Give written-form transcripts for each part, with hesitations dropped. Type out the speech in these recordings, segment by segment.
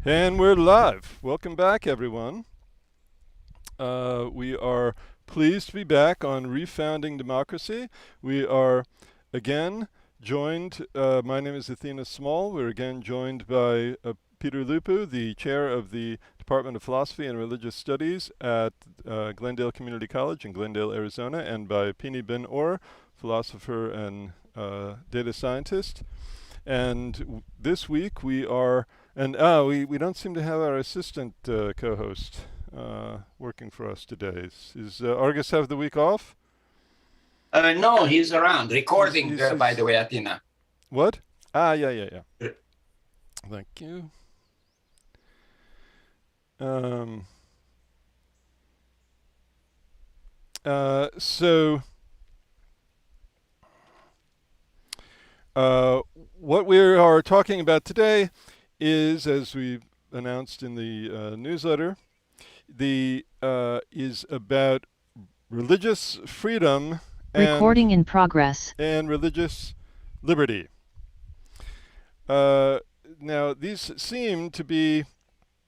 And we're live. Welcome back, everyone. We are pleased to be back on Refounding Democracy. We are again joined, my name is Athena Small. We're again joined by Peter Lupu, the chair of the Department of Philosophy and Religious Studies at Glendale Community College in Glendale, Arizona, and by Pini Ben Or, philosopher and data scientist. And this week we are, and we don't seem to have our assistant co-host working for us today. Is Argus have the week off? No, he's around recording, by the way, Athena. What? Yeah. Thank you. So what we are talking about today is, as we announced in the newsletter, is about religious freedom Recording in progress. And religious liberty. Now, these seem to be,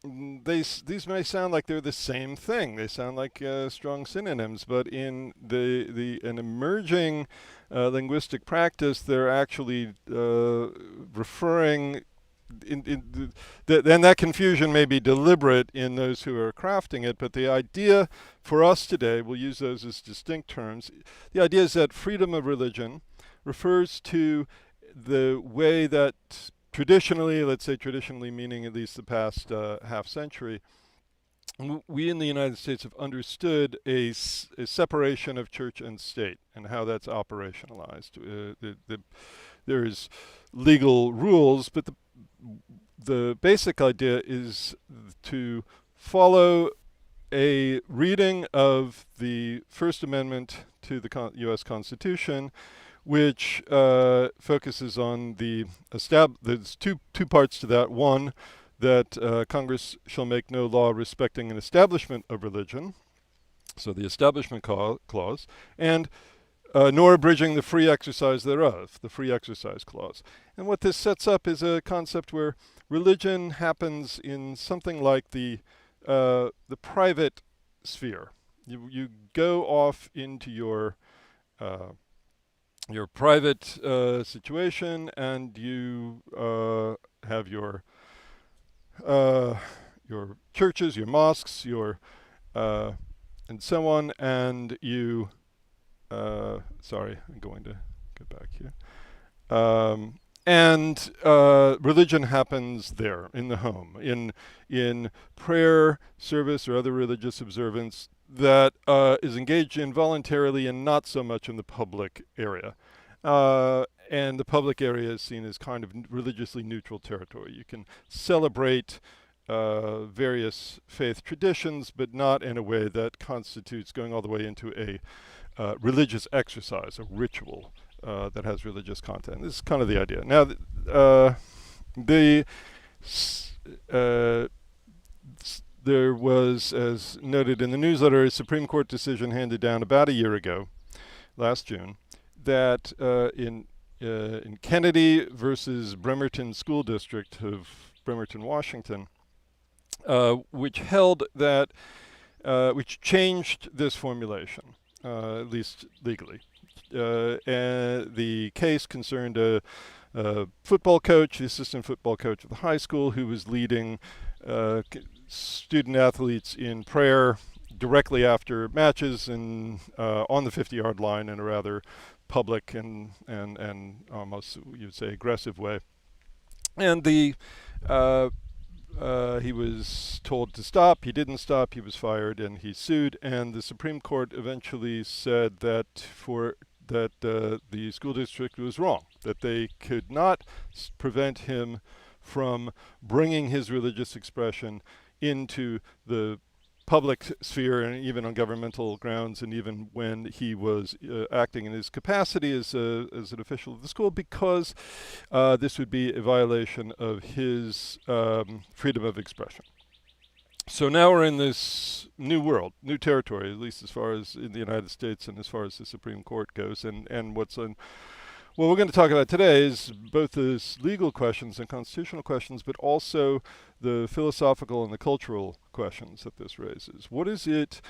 these may sound like they're the same thing. They sound like strong synonyms, but in an emerging linguistic practice, they're actually referring. And that confusion may be deliberate in those who are crafting it, but the idea for us today, we'll use those as distinct terms. The idea is that freedom of religion refers to the way that traditionally, let's say traditionally meaning at least the past half century, we in the United States have understood a separation of church and state and how that's operationalized. There's legal rules, but the basic idea is to follow a reading of the First Amendment to the U.S. Constitution, which focuses on there's two parts to that. One, that Congress shall make no law respecting an establishment of religion, so the Establishment Clause, and nor abridging the free exercise thereof, the Free Exercise Clause. And what this sets up is a concept where religion happens in something like the private sphere. You go off into your private situation, and you have your churches, your mosques, and so on, and you. Sorry, I'm going to get back here. And religion happens there in the home, in prayer, service, or other religious observance that is engaged in voluntarily and not so much in the public area. And the public area is seen as kind of religiously neutral territory. You can celebrate various faith traditions, but not in a way that constitutes going all the way into a religious exercise, a ritual that has religious content. This is kind of the idea. Now, there was, as noted in the newsletter, a Supreme Court decision handed down about a year ago, last June, that in Kennedy versus Bremerton School District of Bremerton, Washington, which held that, which changed this formulation. At least legally. The case concerned a football coach, the assistant football coach of the high school, who was leading student athletes in prayer directly after matches and on the 50-yard line in a rather public and almost, you'd say, aggressive way. And he was told to stop. He didn't stop. He was fired, and he sued. And the Supreme Court eventually said that the school district was wrong, that they could not prevent him from bringing his religious expression into the public sphere and even on governmental grounds, and even when he was acting in his capacity as an official of the school, because this would be a violation of his freedom of expression. So now we're in this new world, new territory, at least as far as in the United States and as far as the Supreme Court goes. And what we're going to talk about today is both the legal questions and constitutional questions, but also the philosophical and the cultural questions that this raises. What does it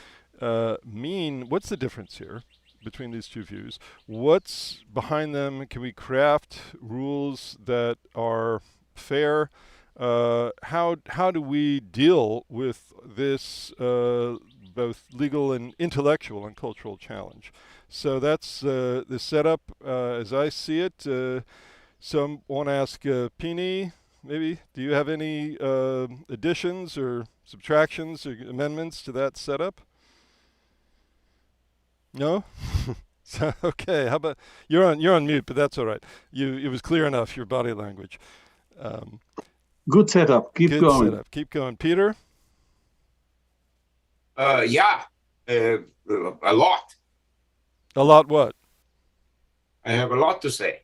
mean? What's the difference here between these two views? What's behind them? Can we craft rules that are fair? How do we deal with this both legal and intellectual and cultural challenge? So that's the setup as I see it. So I want to ask Pini, maybe, do you have any additions or subtractions or amendments to that setup? No? So, okay, how about, you're on mute, but that's all right. It was clear enough, your body language. Good setup. Keep Good going. setup. Keep going. Peter? Yeah, a lot. A lot what? I have a lot to say.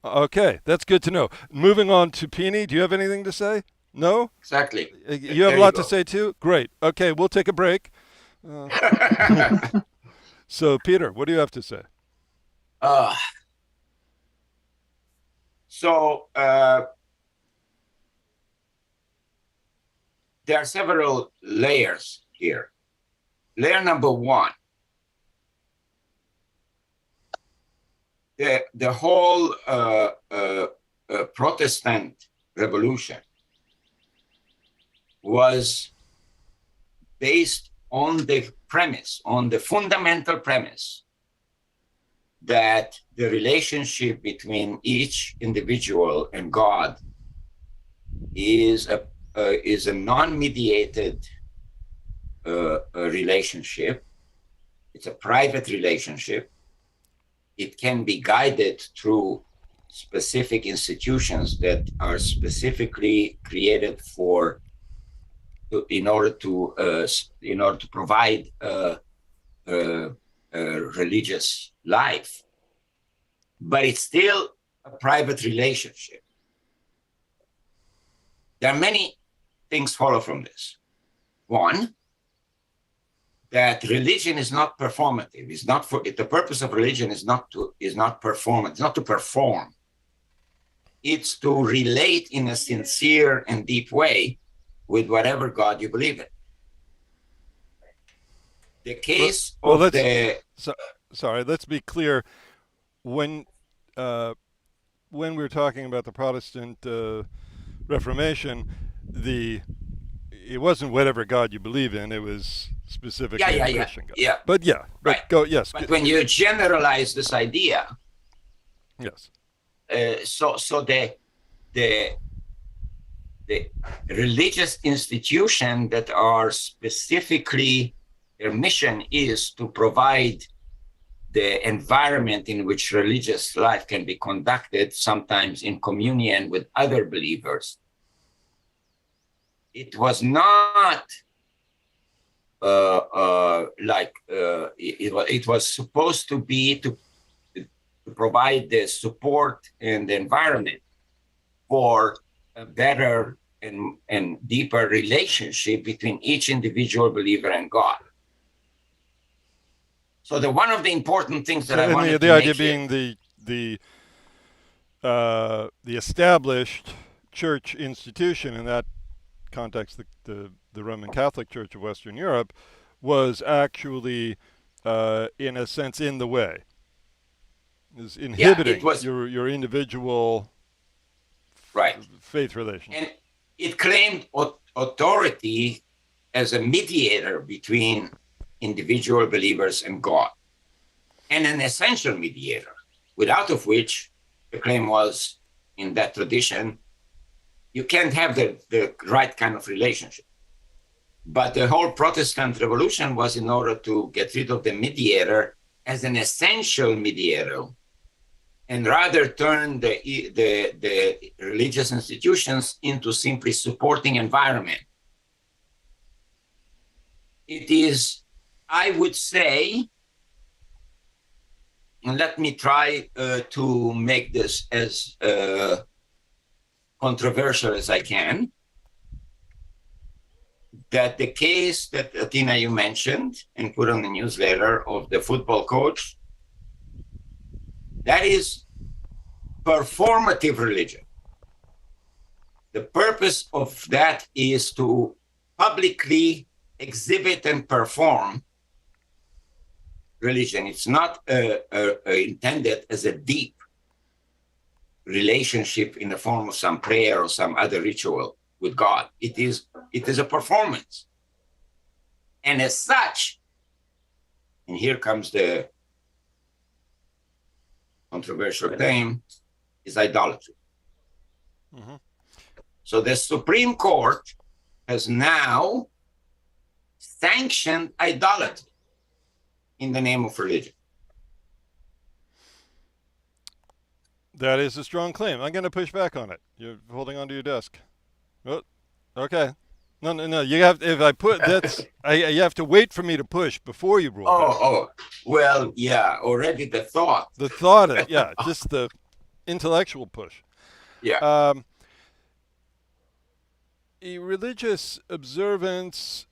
Okay, that's good to know. Moving on to Pini, do you have anything to say? No? Exactly. You have a lot to say too? Great. Okay, we'll take a break. So, Peter, what do you have to say? There are several layers here. Layer number one, the whole Protestant revolution was based on the premise, on the fundamental premise that the relationship between each individual and God is a non-mediated relationship. It's a private relationship. It can be guided through specific institutions that are specifically created in order to provide a religious life, but it's still a private relationship. There are many things follow from this. One, that religion is not performative. It's not the purpose of religion is not perform. It's not to perform. It's to relate in a sincere and deep way with whatever God you believe in. The case sorry, let's be clear. When we're talking about the Protestant Reformation, it wasn't whatever God you believe in. It was specifically Christian God. Yeah. But right. Go. Yes. But when you generalize this idea, yes. So the religious institutions that are specifically, their mission is to provide the environment in which religious life can be conducted, sometimes in communion with other believers. It was not it was supposed to be to provide the support and the environment for a better and deeper relationship between each individual believer and God. So one of the important things that I wanted to the idea make being the established church institution in that context, the Roman Catholic Church of Western Europe, was actually in a sense in the way, is inhibiting your individual faith relation. And it claimed authority as a mediator between individual believers and God, and an essential mediator, without of which the claim was, in that tradition, you can't have the right kind of relationship. But the whole Protestant revolution was in order to get rid of the mediator as an essential mediator, and rather turn the religious institutions into simply supporting environment. It is, I would say, and let me try to make this as controversial as I can, that the case that Athena you mentioned and put on the newsletter of the football coach, that is performative religion. The purpose of that is to publicly exhibit and perform religion. It's not intended as a deep relationship in the form of some prayer or some other ritual with God. It is a performance. And as such, and here comes the controversial claim, is idolatry. Mm-hmm. So the Supreme Court has now sanctioned idolatry in the name of religion. That is a strong claim. I'm going to push back on it. You're holding onto your desk. Oh, okay. No. You have. If I put that's, you have to wait for me to push before you rule. Well, yeah. Already the thought. The thought of yeah, just the intellectual push. Yeah. A religious observance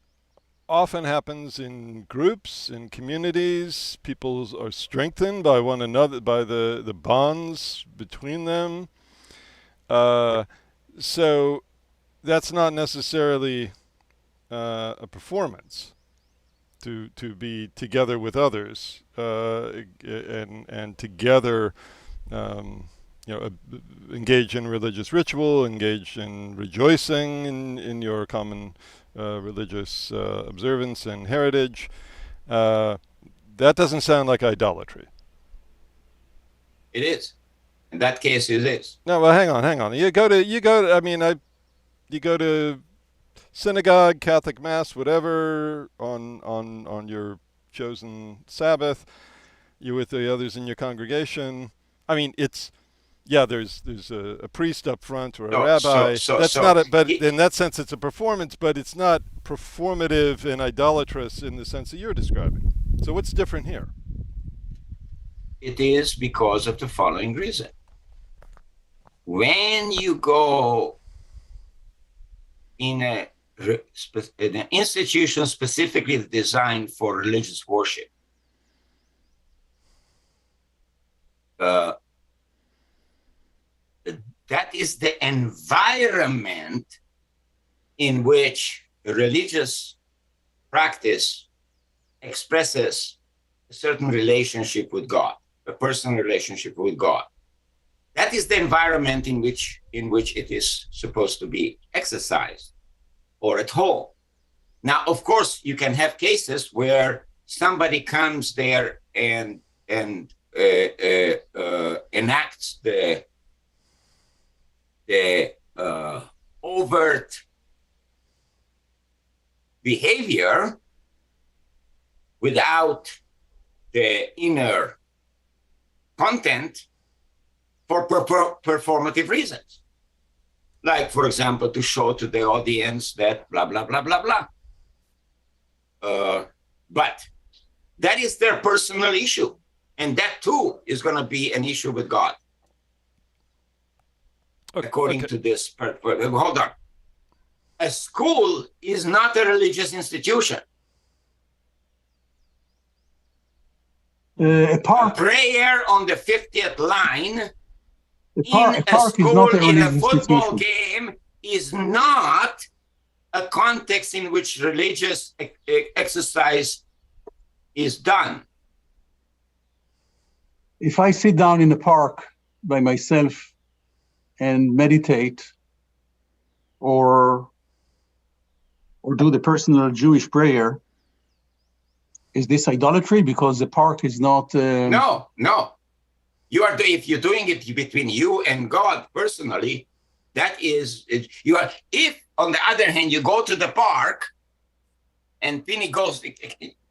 often happens in groups, in communities. People are strengthened by one another, by the bonds between them. So that's not necessarily a performance to be together with others and together engage in religious ritual, engage in rejoicing in your common religious observance and heritage. That doesn't sound like idolatry. It is. In that case, it is. No, well, hang on. You go to synagogue, Catholic mass, whatever, on your chosen Sabbath. You're with the others in your congregation. I mean, there's a priest up front or a rabbi. But in that sense, it's a performance, but it's not performative and idolatrous in the sense that you're describing. So what's different here? It is because of the following reason. When you go in an institution specifically designed for religious worship, that is the environment in which religious practice expresses a certain relationship with God, a personal relationship with God. That is the environment in which it is supposed to be exercised or at home. Now, of course, you can have cases where somebody comes there and enacts the overt behavior without the inner content for performative reasons. Like, for example, to show to the audience that blah, blah, blah, blah, blah. But that is their personal issue. And that too is going to be an issue with God. According to this, hold on. A school is not a religious institution. A prayer on the 50th line in a school, in a football game, is not a context in which religious exercise is done. If I sit down in the park by myself and meditate or do the personal Jewish prayer, is this idolatry? Because the park is not... No. If you're doing it between you and God personally, that is... If, on the other hand, you go to the park and Pini goes...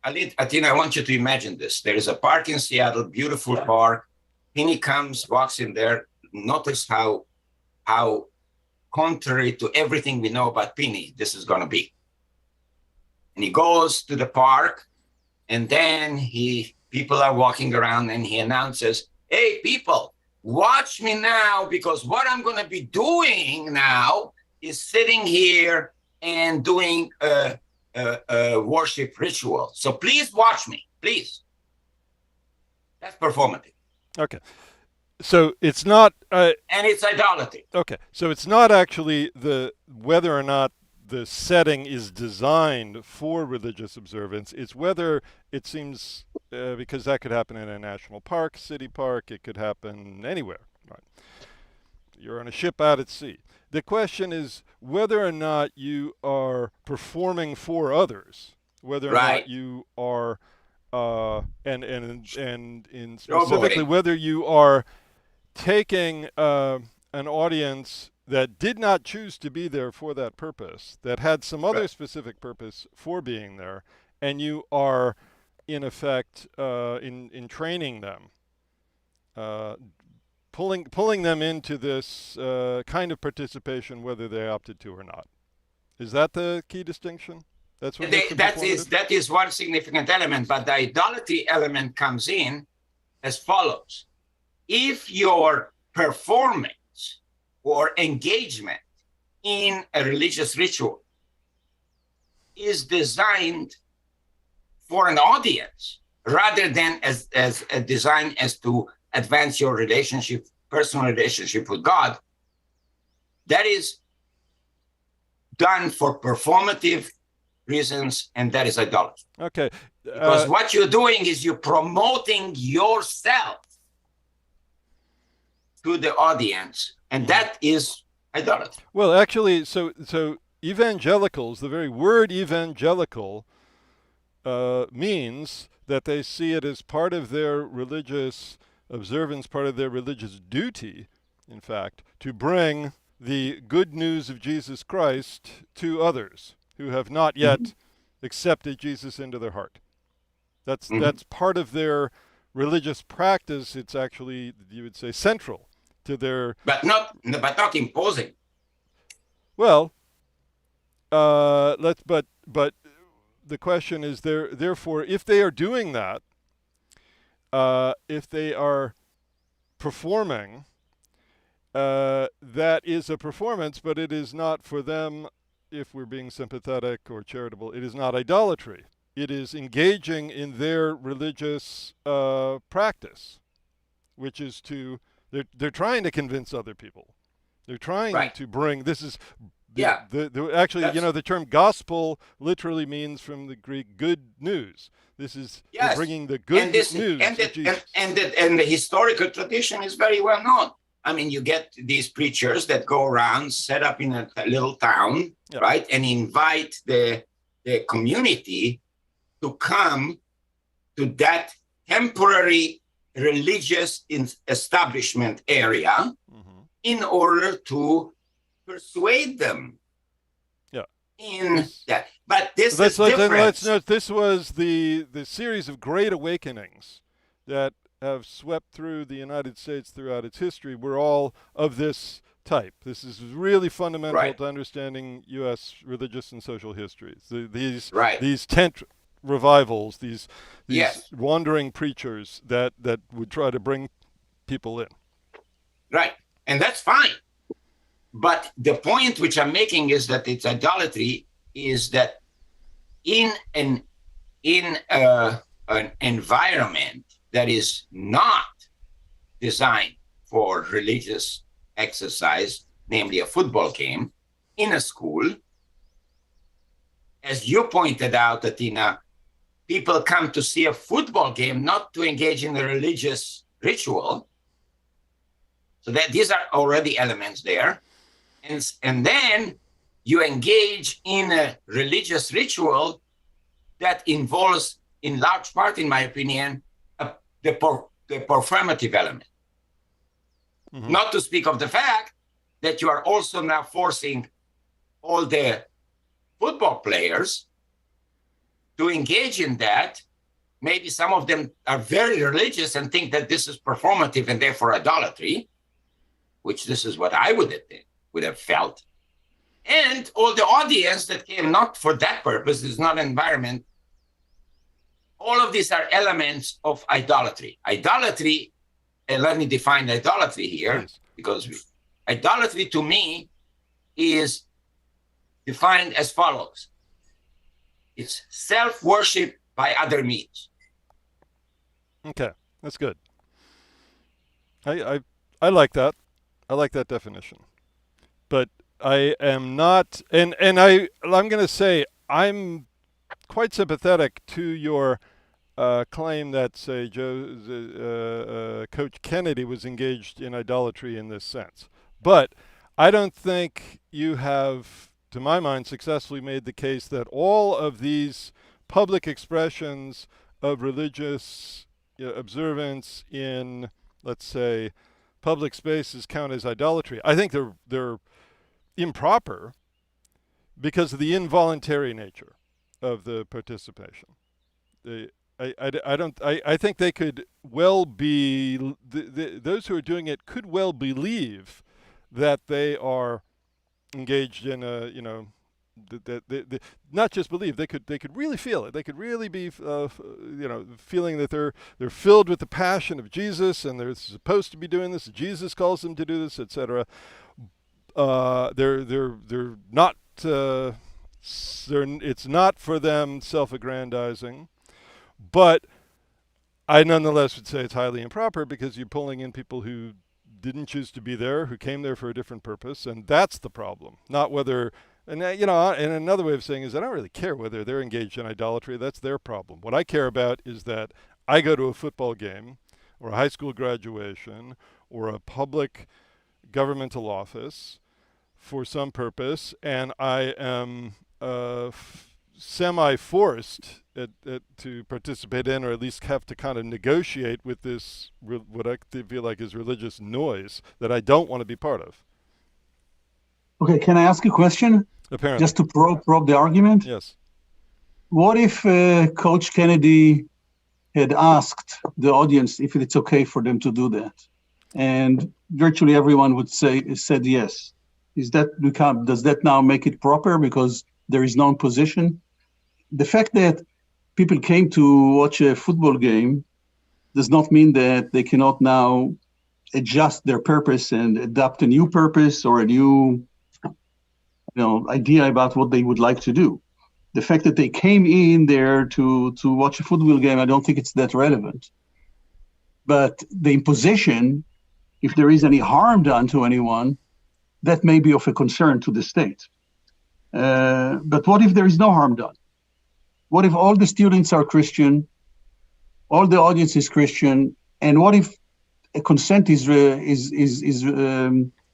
Atina, I want you to imagine this. There is a park in Seattle, beautiful park. Pini comes, walks in there. Notice how contrary to everything we know about Pini this is going to be. And he goes to the park, and then people are walking around, and he announces, "Hey, people, watch me now, because what I'm going to be doing now is sitting here and doing a worship ritual. So please watch me, please." That's performative. Okay. So it's not. And it's idolatry. Okay, so it's not actually the whether or not the setting is designed for religious observance. It's whether it seems because that could happen in a national park, city park. It could happen anywhere. Right? You're on a ship out at sea. The question is whether or not you are performing for others, whether or Right. not you are, and in Showboating. specifically whether you are taking an audience that did not choose to be there for that purpose, that had some other Right. specific purpose for being there, and you are, in effect, in training them, uh, pulling them into this kind of participation, whether they opted to or not. Is that the key distinction? That's what makes it performative? That is one significant element, but the idolatry element comes in as follows. If your performance or engagement in a religious ritual is designed for an audience rather than as a design as to advance your relationship, personal relationship with God, that is done for performative reasons, and that is idolatry. Okay. Because what you're doing is you're promoting yourself to the audience, and that is idolatry. Well, actually, so evangelicals, the very word evangelical means that they see it as part of their religious observance, part of their religious duty, in fact, to bring the good news of Jesus Christ to others who have not yet accepted Jesus into their heart. That's part of their religious practice. It's actually, you would say, central to their. But not imposing. Well, but the question is, therefore, if they are doing that, if they are performing, that is a performance, but it is not for them, if we're being sympathetic or charitable, it is not idolatry. It is engaging in their religious practice, which is they're trying to convince other people. They're trying to bring, this is, actually, the term gospel literally means from the Greek good news. This is bringing the good news of Jesus. And the historical tradition is very well known. I mean, you get these preachers that go around, set up in a little town, right, and invite the community to come to that temporary religious establishment area in order to persuade them in that. But this is different. Let's note this was the series of great awakenings that have swept through the United States throughout its history were all of this type. This is really fundamental to understanding U.S. religious and social histories. These tent revivals, these wandering preachers that would try to bring people in. Right, and that's fine. But the point which I'm making is that it's idolatry is that in an environment that is not designed for religious exercise, namely a football game, in a school, as you pointed out, Atina, people come to see a football game, not to engage in a religious ritual. So that these are already elements there. And then you engage in a religious ritual that involves, in large part, in my opinion, the performative element. Not to speak of the fact that you are also now forcing all the football players to engage in that. Maybe some of them are very religious and think that this is performative and therefore idolatry, which this is what I would have felt. And all the audience that came not for that purpose, is not environment. All of these are elements of idolatry. Idolatry, and let me define idolatry here, because idolatry to me is defined as follows. It's self-worship by other means. Okay, that's good. I I like that. I like that definition. But I am not, I'm going to say I'm quite sympathetic to your claim that, say, Coach Kennedy was engaged in idolatry in this sense. But I don't think you have, to my mind, successfully made the case that all of these public expressions of religious observance in, let's say, public spaces count as idolatry. I think they're improper because of the involuntary nature of the participation. The, I think they could well be, those who are doing it could well believe that they are engaged in a, not just believe, they could really feel it. They could really be, feeling that they're filled with the passion of Jesus and they're supposed to be doing this. Jesus calls them to do this, etc. They're not. It's not for them self-aggrandizing, but I nonetheless would say it's highly improper because you're pulling in people who didn't choose to be there, who came there for a different purpose, and that's the problem. Not whether, and another way of saying is I don't really care whether they're engaged in idolatry. That's their problem. What I care about is that I go to a football game, or a high school graduation, or a public governmental office for some purpose, and I am semi-forced to participate in, or at least have to kind of negotiate with this, what I feel like is religious noise that I don't want to be part of. Okay, can I ask a question? Apparently. Just to probe the argument? Yes. What if Coach Kennedy had asked the audience if it's okay for them to do that? And virtually everyone would said yes. Does that now make it proper because there is no imposition? The fact that people came to watch a football game does not mean that they cannot now adjust their purpose and adopt a new purpose or a new idea about what they would like to do. The fact that they came in there to watch a football game, I don't think it's that relevant. But the imposition, if there is any harm done to anyone, that may be of a concern to the state. But what if there is no harm done? What if all the students are Christian, all the audience is Christian, and what if a consent is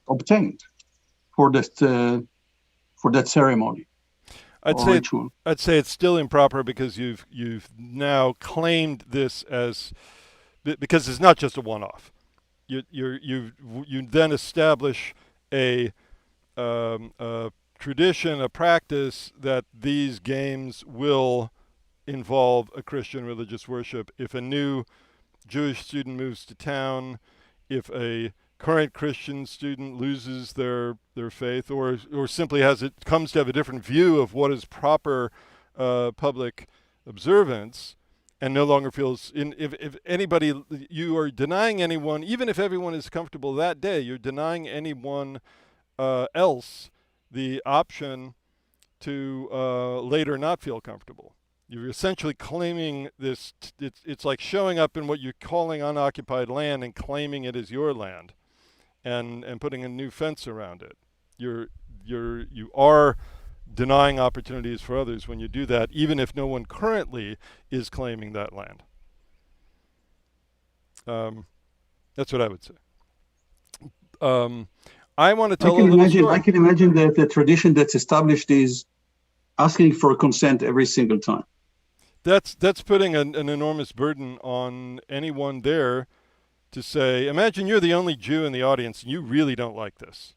obtained for that ceremony? I'd say it's still improper because you've now claimed this as, because it's not just a one-off. You then establish a tradition, a practice that these games will involve a Christian religious worship. If a new Jewish student moves to town, if a current Christian student loses their faith, or simply comes to have a different view of what is proper public observance, and no longer feels if anybody, you are denying anyone, even if everyone is comfortable that day, you're denying anyone else the option to later not feel comfortable. You're essentially claiming this. It's like showing up in what you're calling unoccupied land and claiming it as your land, and putting a new fence around it. You are denying opportunities for others when you do that, even if no one currently is claiming that land. That's what I would say. I want to tell a little story. I can imagine that the tradition that's established is asking for consent every single time. That's putting an enormous burden on anyone there to say, imagine you're the only Jew in the audience and you really don't like this.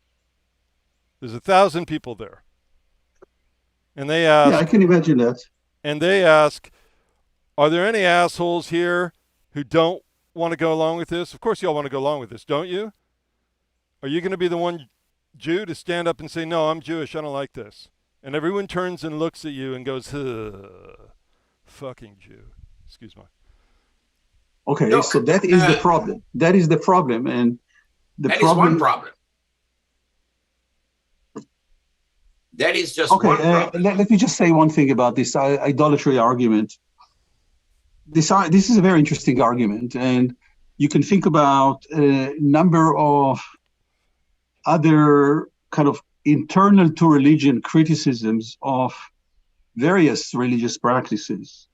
There's 1,000 people there. And they ask... Yeah, I can imagine that. And they ask, are there any assholes here who don't want to go along with this? Of course you all want to go along with this, don't you? Are you going to be the one Jew to stand up and say, no, I'm Jewish, I don't like this? And everyone turns and looks at you and goes, fucking Jew. Excuse me. Okay, look, so that is the problem. That is the problem. And that is one problem. That is just one problem. Let me just say one thing about this idolatry argument. This is a very interesting argument. And you can think about a number of other kind of internal to religion criticisms of various religious practices.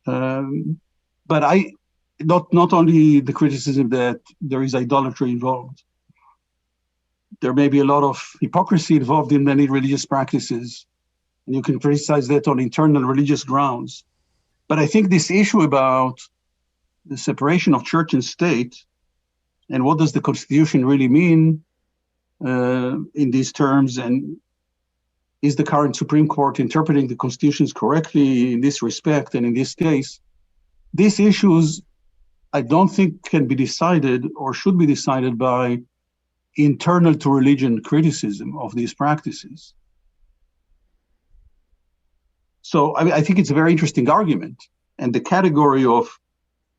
But not only the criticism that there is idolatry involved. There may be a lot of hypocrisy involved in many religious practices, and you can criticize that on internal religious grounds. But I think this issue about the separation of church and state, and what does the Constitution really mean in these terms, and is the current Supreme Court interpreting the constitutions correctly in this respect and in this case, these issues I don't think can be decided or should be decided by internal to religion criticism of these practices. So I think it's a very interesting argument, and the category of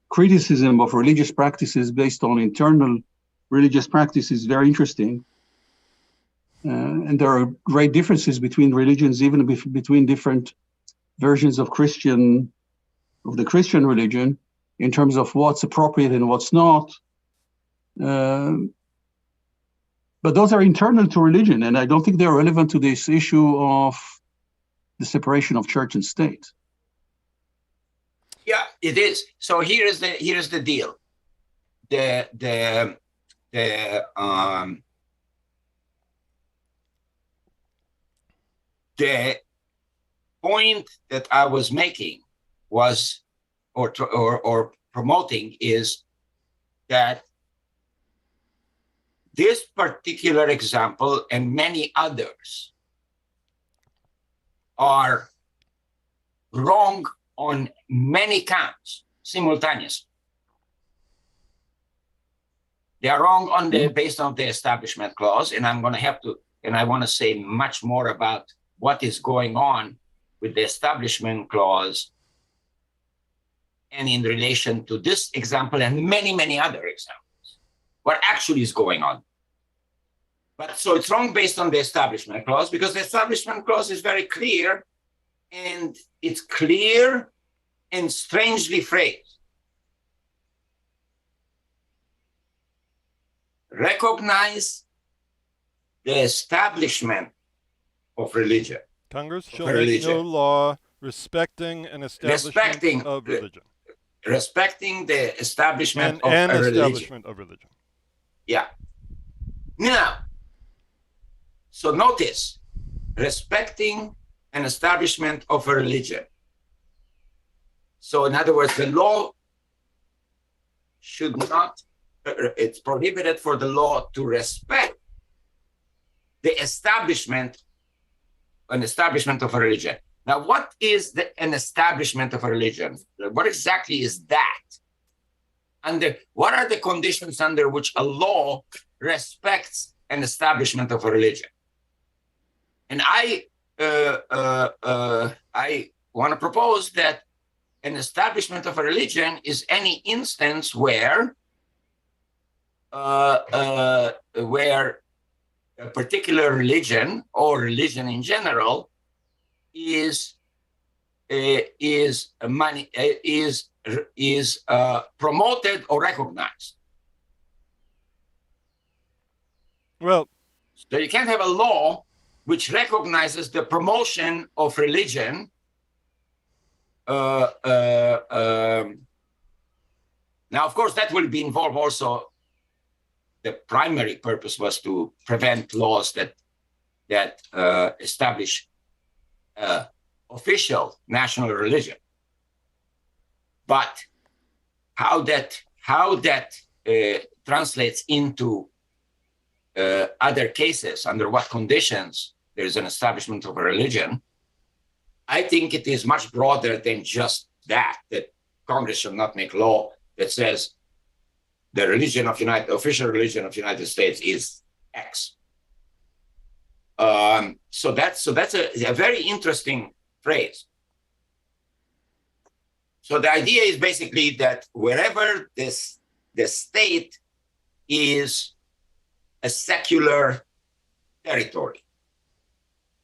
criticism of religious practices based on internal religious practice is very interesting. And there are great differences between religions, even between different versions of the Christian religion, in terms of what's appropriate and what's not. But those are internal to religion, and I don't think they're relevant to this issue of the separation of church and state. Yeah, it is. So here is the deal. The point that I was making was, or promoting, is that this particular example and many others are wrong on many counts simultaneously. They are wrong on based on the Establishment Clause, and I want to say much more about what is going on with the Establishment Clause and in relation to this example and many, many other examples, what actually is going on. But so it's wrong based on the Establishment Clause, because the Establishment Clause is very clear, and it's clear and strangely phrased. Recognize the establishment of religion. Congress shall make no law respecting an establishment of religion. Respecting the establishment of an religion. Establishment of religion. Yeah. Now, so notice, respecting an establishment of a religion. So in other words, the law should not, it's prohibited for the law to respect the establishment, an establishment of a religion. Now, what is an establishment of a religion? What exactly is that? What are the conditions under which a law respects an establishment of a religion? And I want to propose that an establishment of a religion is any instance where a particular religion or religion in general is promoted or recognized. Well, so you can't have a law which recognizes the promotion of religion. Now, of course, that will be involved also. The primary purpose was to prevent laws that establish official national religion. But how that translates into other cases, under what conditions there is an establishment of a religion, I think it is much broader than just that Congress shall not make law that says the official religion of the United States is X. So that's a very interesting phrase. So the idea is basically that wherever the state is a secular territory,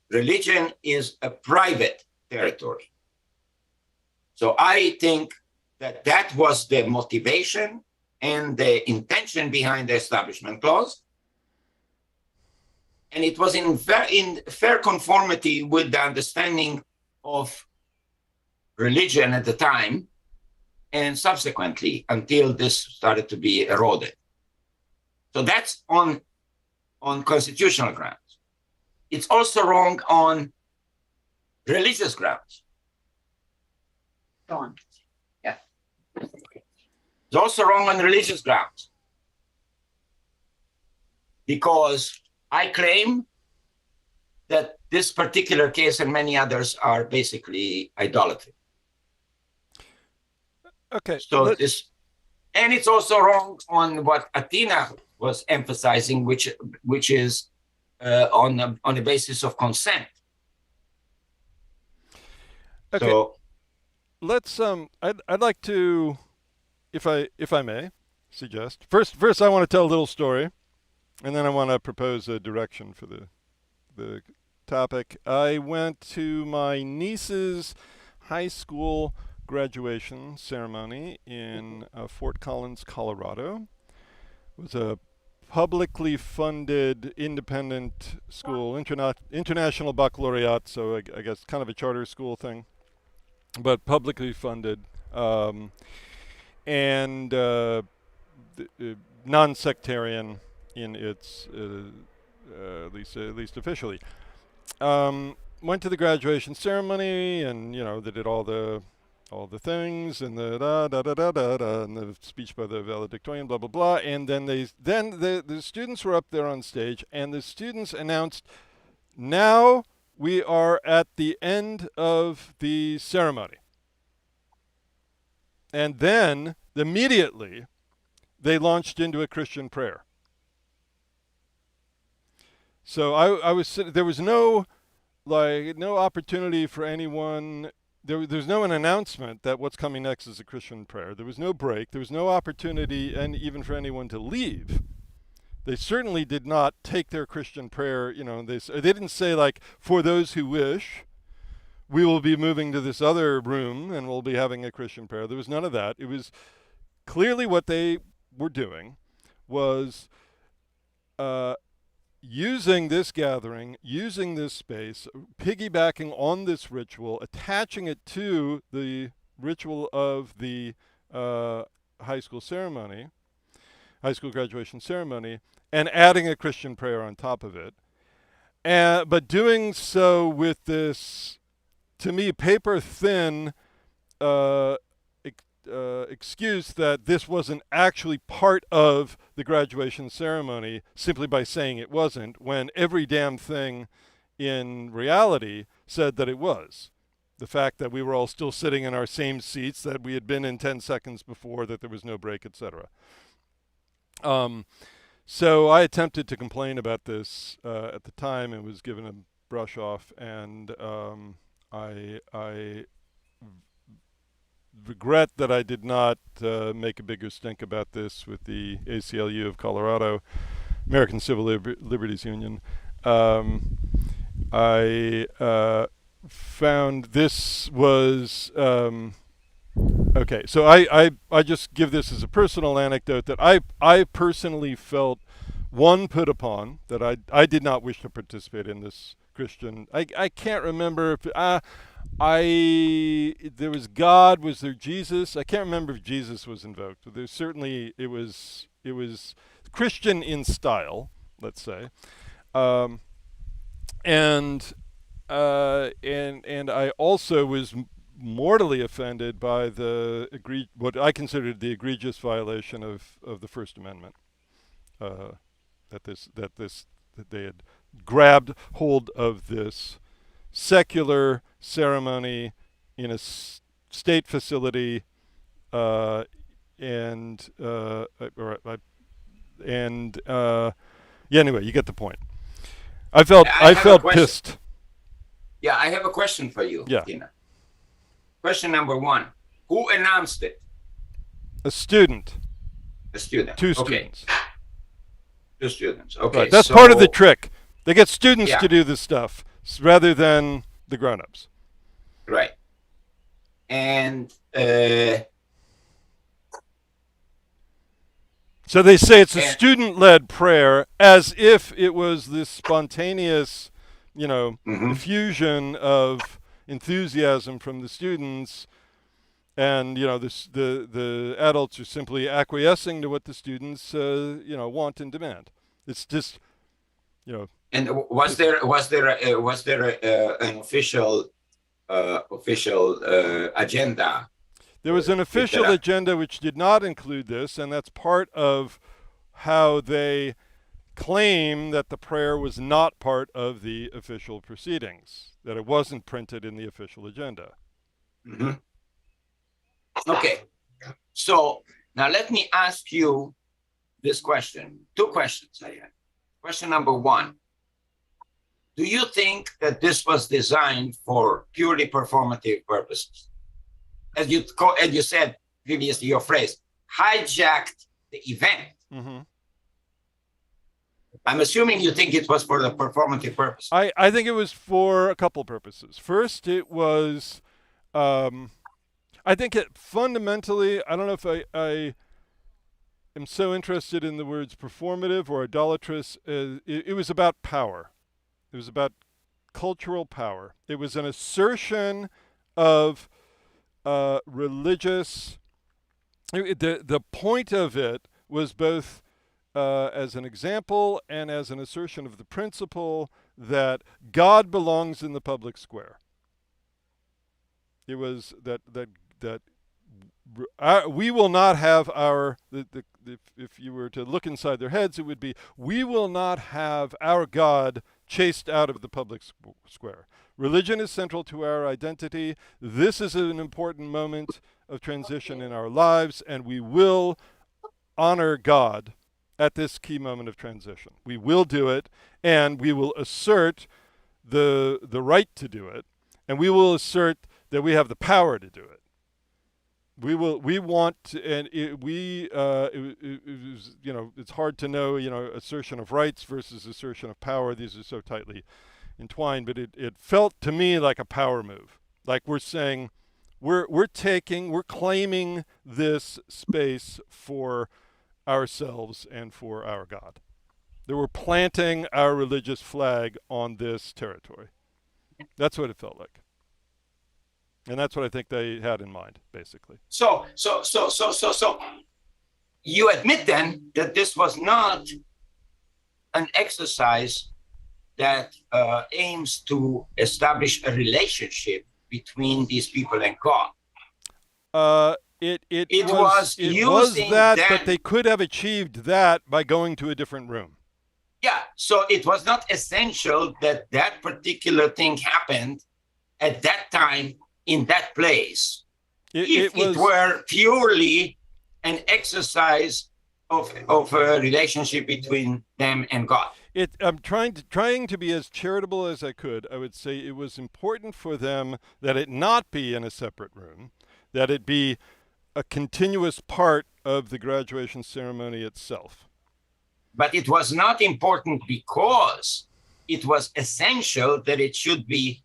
religion is a private territory. So I think that was the motivation and the intention behind the Establishment Clause. And it was in fair conformity with the understanding of religion at the time, and subsequently until this started to be eroded. So that's on constitutional grounds. It's also wrong on religious grounds. Go on. Yeah. It's also wrong on religious grounds, because I claim that this particular case and many others are basically idolatry. Okay. So and it's also wrong on what Athena was emphasizing, which is on the basis of consent. Okay. So Let's I'd like to, if I may suggest, first I want to tell a little story, and then I want to propose a direction for the topic. I went to my niece's high school graduation ceremony in Fort Collins, Colorado. It was a publicly funded independent school, international baccalaureate, so I guess kind of a charter school thing, but publicly funded, and non-sectarian in its at least officially. Went to the graduation ceremony, and they did all the things, and the and the speech by the valedictorian, blah blah blah, and then the students were up there on stage, and the students announced, "Now we are at the end of the ceremony." And then immediately they launched into a Christian prayer. So I was there was no opportunity for anyone. There's no an announcement that what's coming next is a Christian prayer. There was no break. There was no opportunity, and even for anyone to leave. They certainly did not take their Christian prayer. They didn't say, like, for those who wish, we will be moving to this other room and we'll be having a Christian prayer. There was none of that. It was clearly what they were doing was using this gathering, using this space, piggybacking on this ritual, attaching it to the ritual of the high school graduation ceremony, and adding a Christian prayer on top of it. But doing so with this, to me, paper-thin excuse that this wasn't actually part of the graduation ceremony, simply by saying it wasn't, when every damn thing in reality said that it was. The fact that we were all still sitting in our same seats that we had been in 10 seconds before, that there was no break, etc. So I attempted to complain about this at the time and was given a brush off, and I regret that I did not make a bigger stink about this with the ACLU of Colorado, American Civil Liberties Union. I found this was okay. So I just give this as a personal anecdote that I personally felt, one, put upon, that I did not wish to participate in this Christian. I can't remember if there was God, was there Jesus? I can't remember if Jesus was invoked. There's certainly, it was Christian in style, let's say, and I also was mortally offended by what I considered the egregious violation of the First Amendment, that they had grabbed hold of this secular ceremony in a state facility, yeah, anyway, you get the point. I felt pissed. Yeah, I have a question for you, yeah. Tina. Question number one: who announced it? A student. A student. Two okay. students. Two students. Okay. Right. That's part of the trick. They get students to do this stuff rather than the grown-ups. Right. And So they say it's a And student-led prayer, as if it was this spontaneous, mhm. effusion of enthusiasm from the students, and the adults are simply acquiescing to what the students want and demand. It's just And was there an official agenda there was an with official that? agenda which did not include this, and that's part of how they claim that the prayer was not part of the official proceedings, that it wasn't printed in the official agenda. Mhm. Okay, so now let me ask you this question. Two questions I have. Question number one: do you think that this was designed for purely performative purposes? As you said previously, your phrase hijacked the event. Mm-hmm. I'm assuming you think it was for the performative purpose. I think it was for a couple purposes. First, it was, I think it fundamentally, I don't know if I am so interested in the words performative or idolatrous. It was about power. It was about cultural power. It was an assertion of religious. The point of it was both as an example and as an assertion of the principle that God belongs in the public square. It was that we will not have if you were to look inside their heads, it would be, we will not have our God chased out of the public square. Religion is central to our identity. This is an important moment of transition in our lives, and we will honor God at this key moment of transition. We will do it, and we will assert the right to do it, and we will assert that we have the power to do it. We want to, and it was, it's hard to know, assertion of rights versus assertion of power. These are so tightly entwined, but it felt to me like a power move. Like we're saying, we're claiming this space for ourselves and for our God. That we're planting our religious flag on this territory. That's what it felt like. And that's what I think they had in mind, basically. So you admit then that this was not an exercise that aims to establish a relationship between these people and God. It was that, them. but they could have achieved that by going to a different room. Yeah, so it was not essential that that particular thing happened at that time in that place. If it were purely an exercise of a relationship between them and God. I'm trying to be as charitable as I could. I would say it was important for them that it not be in a separate room, that it be a continuous part of the graduation ceremony itself. But it was not important because it was essential that it should be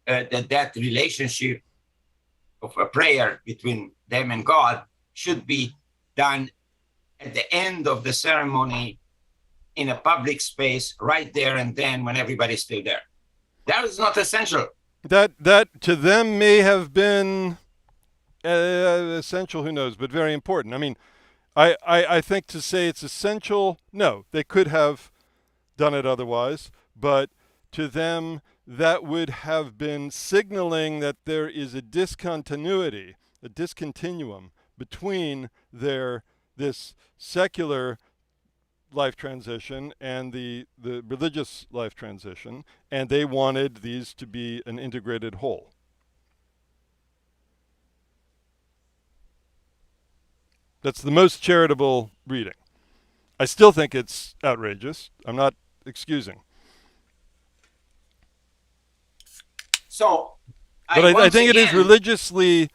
that relationship of a prayer between them and God should be done at the end of the ceremony in a public space right there and then when everybody's still there. That is not essential. That to them may have been essential, who knows, but very important. I mean, I think to say it's essential, no, they could have done it otherwise, but to them that would have been signaling that there is a discontinuity, a discontinuum between this secular life transition and the religious life transition, and they wanted these to be an integrated whole. That's the most charitable reading. I still think it's outrageous. I'm not excusing. So, but I think it is religiously.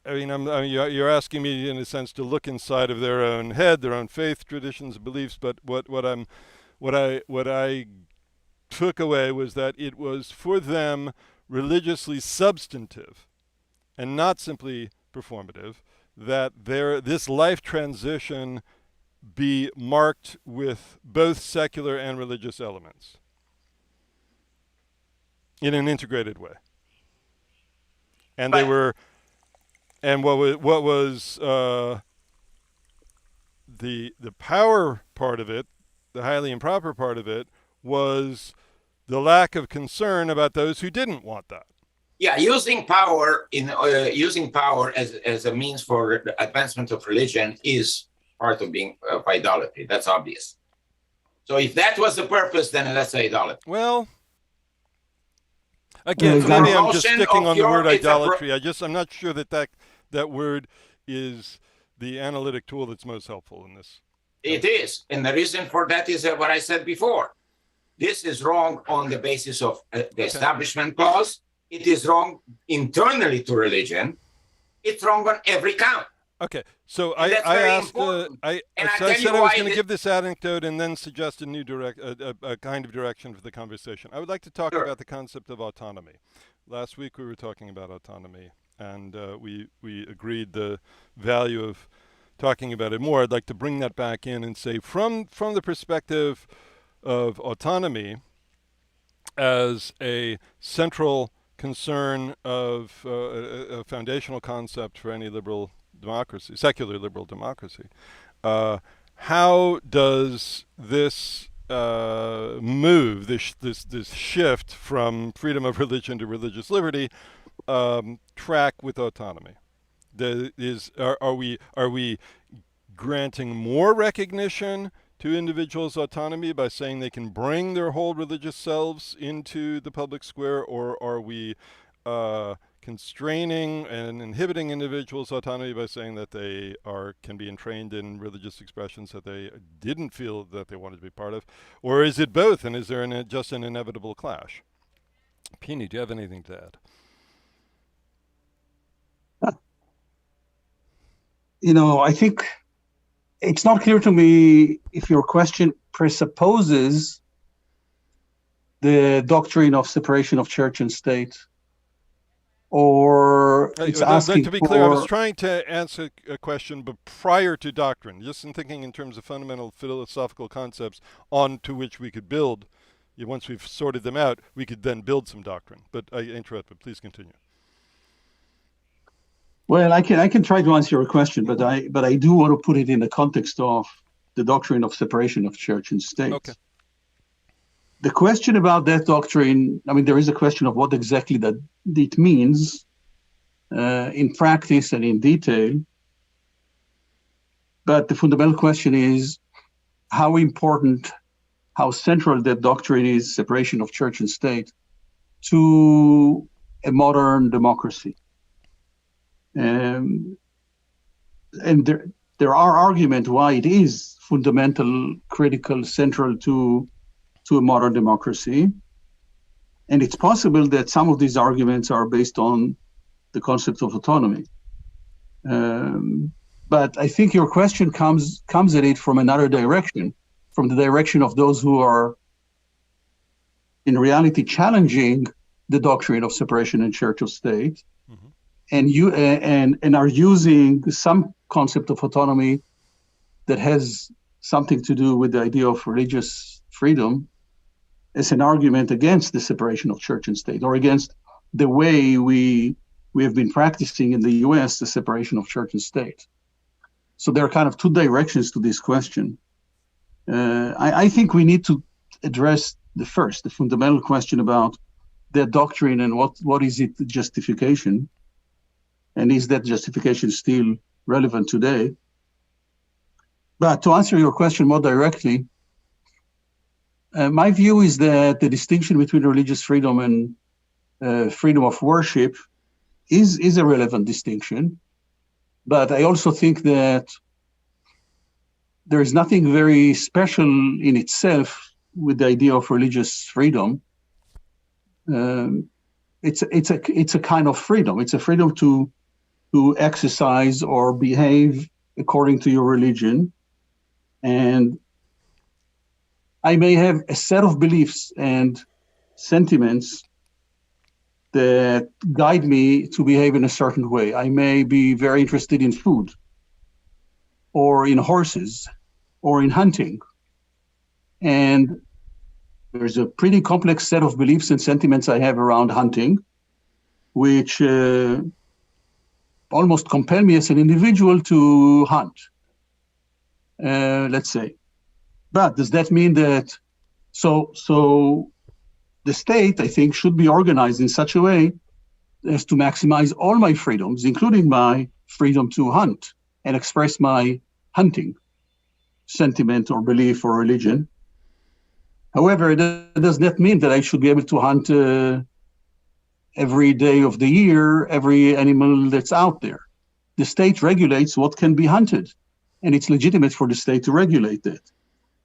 I mean, you're asking me in a sense to look inside of their own head, their own faith, traditions, beliefs. But what I took away was that it was for them religiously substantive, and not simply performative. that this life transition be marked with both secular and religious elements in an integrated way. And they But- were, and what was the power part of it, the highly improper part of it, was the lack of concern about those who didn't want that. Yeah, using power as a means for the advancement of religion is part of being of idolatry. That's obvious. So if that was the purpose, then that's idolatry. Well, again, It's maybe a I'm just promotion sticking of on the word it's a idolatry. I'm not sure that word is the analytic tool that's most helpful in this. It is, and the reason for that is what I said before. This is wrong on the basis of the Establishment Clause. It is wrong internally to religion. It's wrong on every count. Okay, so And that's I very asked, important. I And I'll said tell you I was why going to this- give this anecdote and then suggest a new a kind of direction for the conversation. I would like to talk Sure. about the concept of autonomy. Last week we were talking about autonomy, and we agreed the value of talking about it more. I'd like to bring that back in and say, from the perspective of autonomy as a central concern of a foundational concept for any liberal democracy, secular liberal democracy. How does this move, this shift from freedom of religion to religious liberty, track with autonomy? Are we granting more recognition to individuals' autonomy by saying they can bring their whole religious selves into the public square, or are we constraining and inhibiting individuals' autonomy by saying that they can be entrained in religious expressions that they didn't feel that they wanted to be part of? Or is it both, and is there just an inevitable clash? Pini, do you have anything to add? I think it's not clear to me if your question presupposes the doctrine of separation of church and state, or it's asking to be clear, I was trying to answer a question, but prior to doctrine, just in thinking in terms of fundamental philosophical concepts onto which we could build. Once we've sorted them out, we could then build some doctrine. But I interrupted. Please continue. Well, I can try to answer your question, but I do want to put it in the context of the doctrine of separation of church and state. Okay. The question about that doctrine, I mean, there is a question of what exactly that it means in practice and in detail. But the fundamental question is how important, how central that doctrine is, separation of church and state, to a modern democracy. And there are arguments why it is fundamental, critical, central to a modern democracy. And it's possible that some of these arguments are based on the concept of autonomy. But I think your question comes at it from another direction, from the direction of those who are in reality challenging the doctrine of separation in church of state, and are using some concept of autonomy that has something to do with the idea of religious freedom as an argument against the separation of church and state, or against the way we have been practicing in the US the separation of church and state. So there are kind of two directions to this question. I think we need to address the fundamental question about the doctrine and what is its justification, and is that justification still relevant today? But to answer your question more directly, my view is that the distinction between religious freedom and freedom of worship is a relevant distinction. But I also think that there is nothing very special in itself with the idea of religious freedom. It's a kind of freedom. It's a freedom to exercise or behave according to your religion. And I may have a set of beliefs and sentiments that guide me to behave in a certain way. I may be very interested in food, or in horses, or in hunting. And there's a pretty complex set of beliefs and sentiments I have around hunting, which almost compel me as an individual to hunt, let's say. But does that mean that, so the state, I think, should be organized in such a way as to maximize all my freedoms, including my freedom to hunt and express my hunting sentiment or belief or religion. However, that does not mean that I should be able to hunt every day of the year, every animal that's out there. The state regulates what can be hunted, and it's legitimate for the state to regulate that.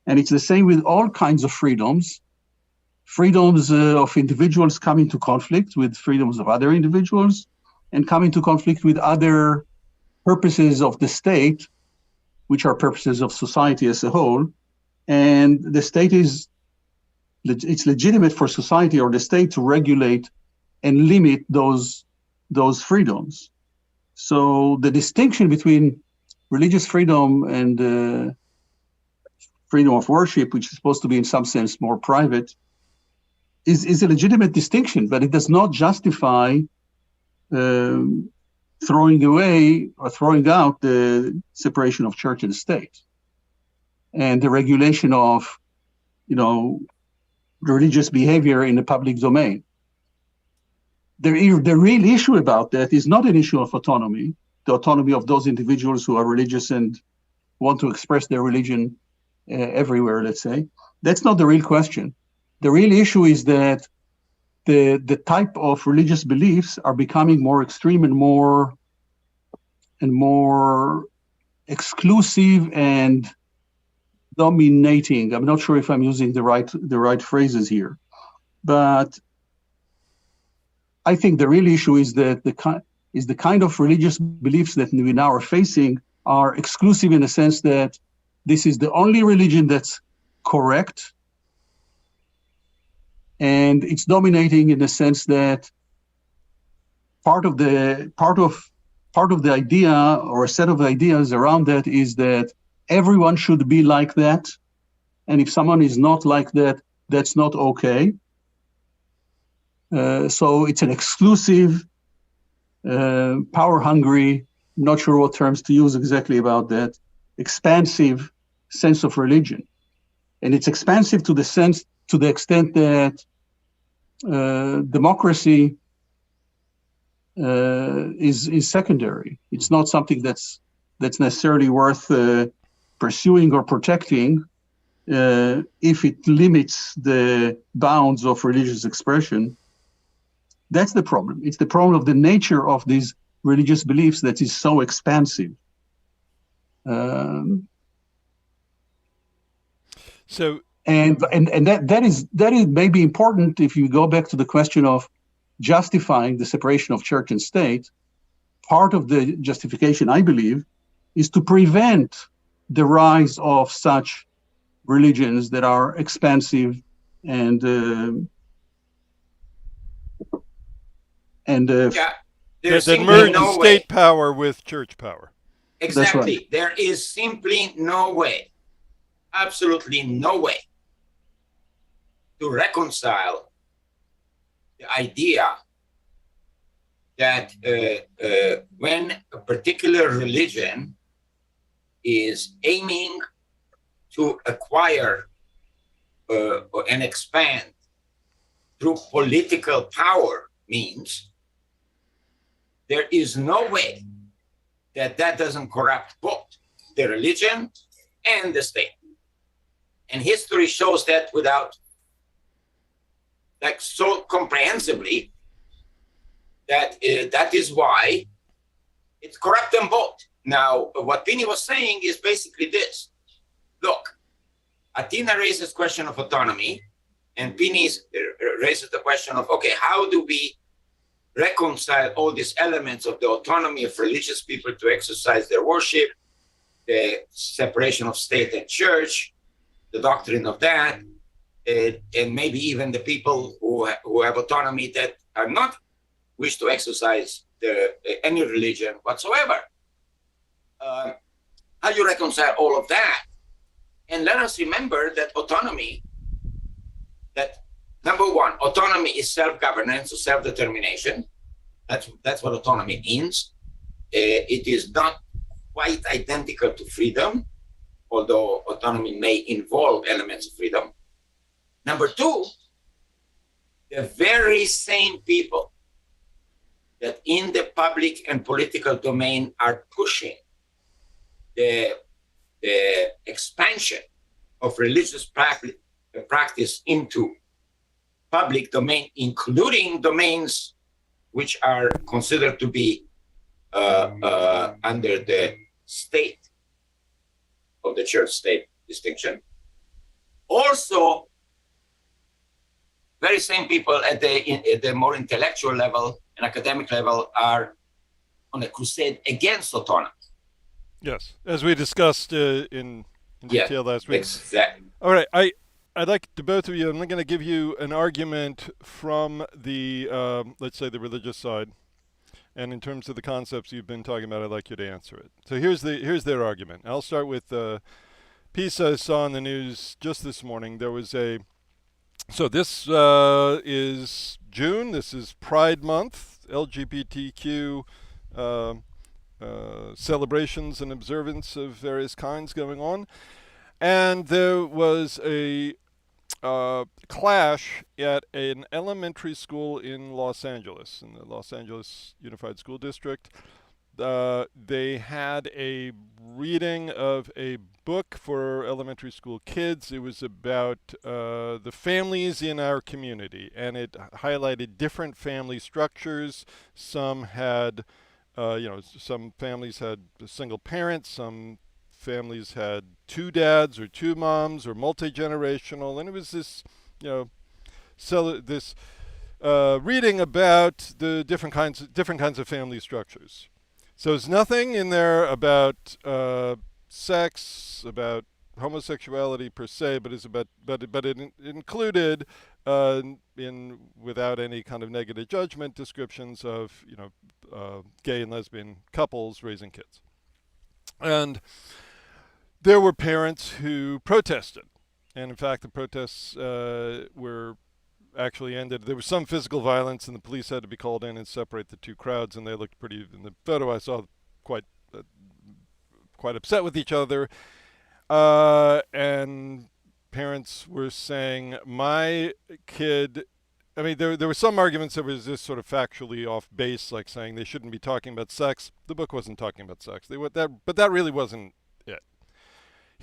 And it's the same with all kinds of freedoms. Freedoms of individuals come into conflict with freedoms of other individuals, and come into conflict with other purposes of the state, which are purposes of society as a whole. And the state it's legitimate for society or the state to regulate and limit those freedoms. So the distinction between religious freedom and freedom of worship, which is supposed to be in some sense more private, is a legitimate distinction, but it does not justify throwing away or throwing out the separation of church and state and the regulation of, religious behavior in the public domain. The real issue about that is not an issue of autonomy, the autonomy of those individuals who are religious and want to express their religion everywhere, let's say. That's not the real question. The real issue is that the type of religious beliefs are becoming more extreme and more exclusive and dominating. I'm not sure if I'm using the right phrases here, but I think the real issue is that the kind of religious beliefs that we now are facing are exclusive in the sense that this is the only religion that's correct, and it's dominating in the sense that part of the idea or a set of ideas around that is that everyone should be like that, and if someone is not like that, that's not okay. So it's an exclusive, power-hungry, not sure what terms to use exactly about that, expansive sense of religion. And it's expansive to the extent that democracy is secondary. It's not something that's necessarily worth pursuing or protecting if it limits the bounds of religious expression. That's the problem. It's the problem of the nature of these religious beliefs that is so expansive. And that is maybe important if you go back to the question of justifying the separation of church and state. Part of the justification, I believe, is to prevent the rise of such religions that are expansive and that merge state power with church power. Exactly. Right. There is simply no way, absolutely no way, to reconcile the idea that when a particular religion is aiming to acquire and expand through political power means, there is no way that doesn't corrupt both the religion and the state. And history shows that so comprehensively that that is why it's corrupt them both. Now, what Pini was saying is basically this. Look, Atina raises the question of autonomy, and Pini raises the question of, okay, how do we reconcile all these elements of the autonomy of religious people to exercise their worship, the separation of state and church, the doctrine of that, and maybe even the people who have autonomy that are not wish to exercise any religion whatsoever. How do you reconcile all of that? And let us remember that autonomy, that number one, autonomy is self-governance or self-determination. That's what autonomy means. It is not quite identical to freedom, although autonomy may involve elements of freedom. Number two, the very same people that in the public and political domain are pushing the expansion of religious practice into public domain, including domains which are considered to be under the state of the church-state distinction. Also, very same people at the more intellectual level and academic level are on a crusade against autonomy. Yes, as we discussed in detail last week. Exactly. All right, I'd like to both of you, I'm going to give you an argument from the, let's say, the religious side. And in terms of the concepts you've been talking about, I'd like you to answer it. So here's their argument. I'll start with a piece I saw in the news just this morning. There was so this is June. This is Pride Month, LGBTQ celebrations and observance of various kinds going on. And there was a clash at an elementary school in Los Angeles, in the Los Angeles Unified School District. They had a reading of a book for elementary school kids. It was about the families in our community, and it highlighted different family structures. Some had, some families had a single parent, some families had two dads or two moms or multi-generational, and it was this, reading about the different kinds of family structures. So there's nothing in there about sex, about homosexuality per se, but it included without any kind of negative judgment descriptions of gay and lesbian couples raising kids. And there were parents who protested, and in fact the protests were actually ended. There was some physical violence, and the police had to be called in and separate the two crowds, and they looked pretty, in the photo I saw, quite upset with each other. And parents were saying, my kid, I mean, there were some arguments that was just sort of factually off base, like saying they shouldn't be talking about sex. The book wasn't talking about sex. But that really wasn't it.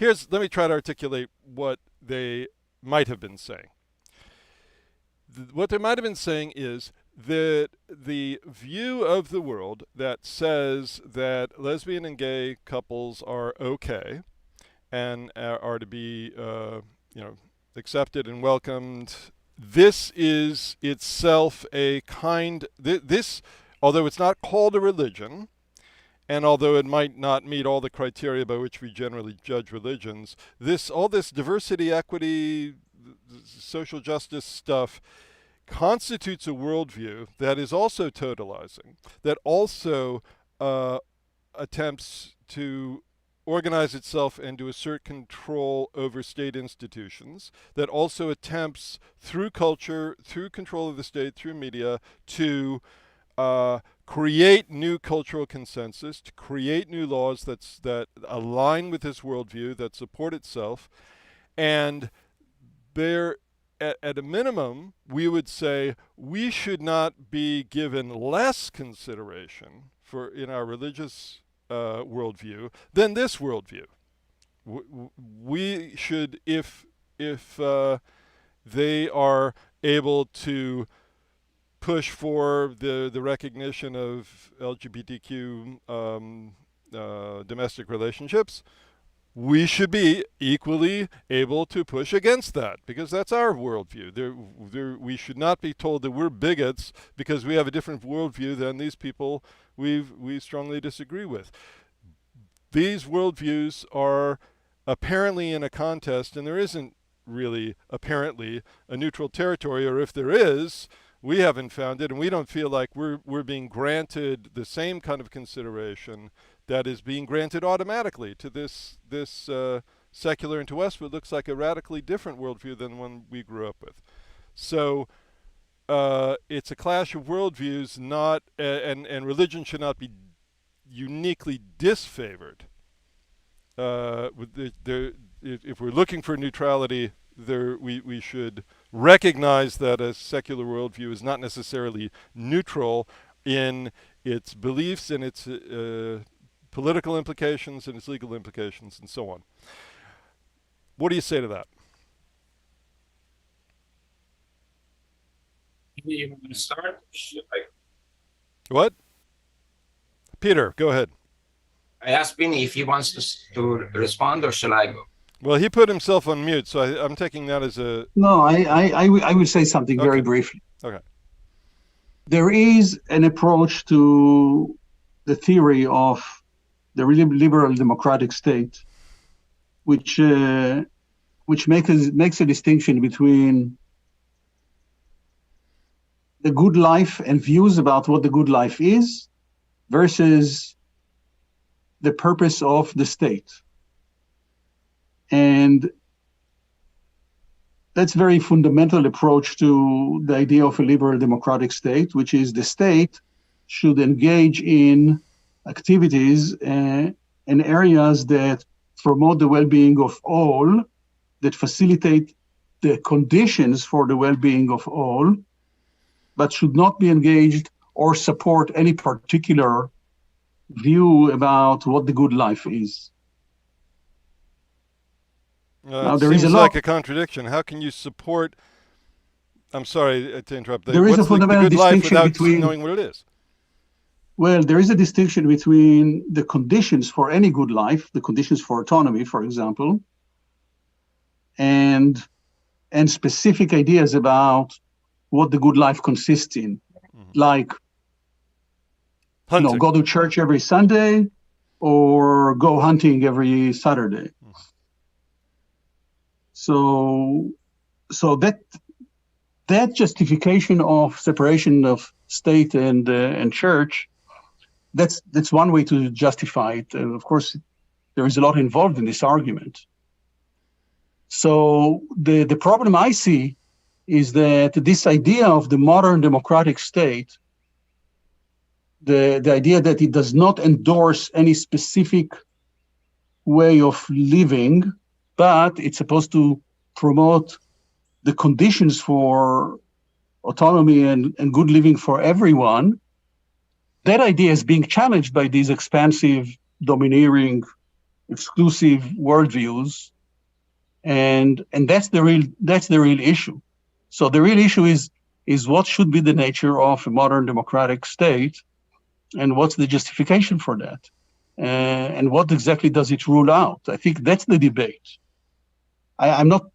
Let me try to articulate what they might have been saying. What they might have been saying is that the view of the world that says that lesbian and gay couples are okay and are to be, accepted and welcomed. This is itself a kind. This, although it's not called a religion, and although it might not meet all the criteria by which we generally judge religions, all this diversity, equity, social justice stuff constitutes a worldview that is also totalizing, that also attempts to organize itself and to assert control over state institutions, that also attempts through culture, through control of the state, through media, to create new cultural consensus, to create new laws that align with this worldview, that support itself. And there, at a minimum, we would say we should not be given less consideration in our religious worldview than this worldview. We should, if they are able to push for the recognition of LGBTQ domestic relationships, we should be equally able to push against that, because that's our worldview. We should not be told that we're bigots because we have a different worldview than these people we strongly disagree with. These worldviews are apparently in a contest, and there isn't really apparently a neutral territory, or if there is, we haven't found it, and we don't feel like we're being granted the same kind of consideration that is being granted automatically to this secular and to us what looks like a radically different worldview than the one we grew up with. So it's a clash of worldviews, not and religion should not be uniquely disfavored. If we're looking for neutrality, we should recognize that a secular worldview is not necessarily neutral in its beliefs and its political implications and its legal implications and so on. What do you say to that? You want to start? What? Peter, go ahead. I asked Benny if he wants to respond, or shall I go? Well, he put himself on mute, so I'm taking that as a... No, I will say something very briefly. Okay. There is an approach to the theory of the liberal democratic state, which makes a distinction between the good life and views about what the good life is versus the purpose of the state. And that's a very fundamental approach to the idea of a liberal democratic state, which is the state should engage in activities and areas that promote the well-being of all, that facilitate the conditions for the well-being of all, but should not be engaged or support any particular view about what the good life is. Now, there seems like a contradiction. How can you support? I'm sorry to interrupt. There is a fundamental distinction between knowing what it is. Well, there is a distinction between the conditions for any good life, the conditions for autonomy, for example, and specific ideas about what the good life consists in, like go to church every Sunday or go hunting every Saturday. So that justification of separation of state and church, that's one way to justify it. And of course, there is a lot involved in this argument. So the problem I see is that this idea of the modern democratic state, the idea that it does not endorse any specific way of living, but it's supposed to promote the conditions for autonomy and good living for everyone. That idea is being challenged by these expansive, domineering, exclusive worldviews, and that's the real issue. So the real issue is what should be the nature of a modern democratic state, and what's the justification for that, and what exactly does it rule out? I think that's the debate. I'm not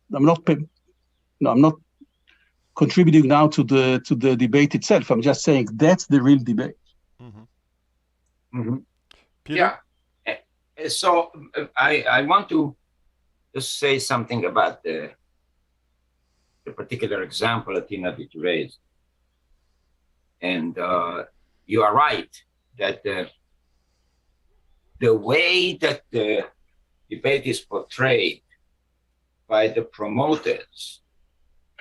contributing now to the debate itself. I'm just saying that's the real debate. Mm-hmm. Mm-hmm. Peter? Yeah. So I want to just say something about the particular example, Athena, that you raised. And you are right that the way that the debate is portrayed by the promoters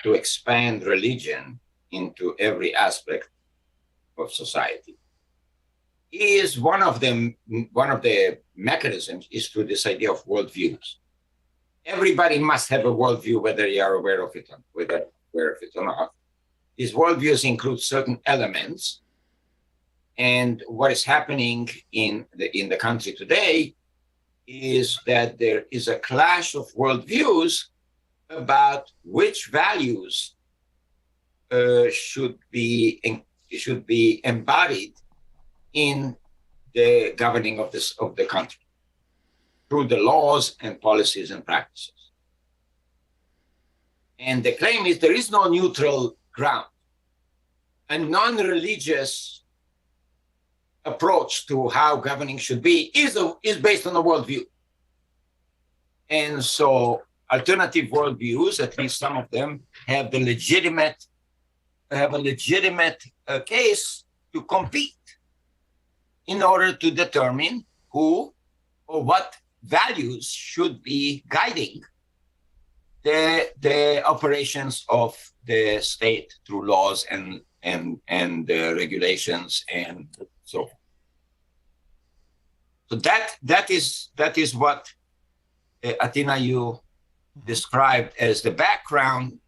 to expand religion into every aspect of society is one of the mechanisms is through this idea of worldviews. Everybody must have a worldview, whether you are aware of it or not. These worldviews include certain elements, and what is happening in the country today is that there is a clash of worldviews about which values should be embodied in the governing of the country through the laws and policies and practices. And the claim is there is no neutral ground. A non-religious approach to how governing should be is based on a worldview. And so alternative worldviews, at least some of them, have the legitimate have a legitimate case to compete in order to determine who or what values should be guiding the operations of the state through laws and regulations and so forth. So that is what Athena, you described as the background,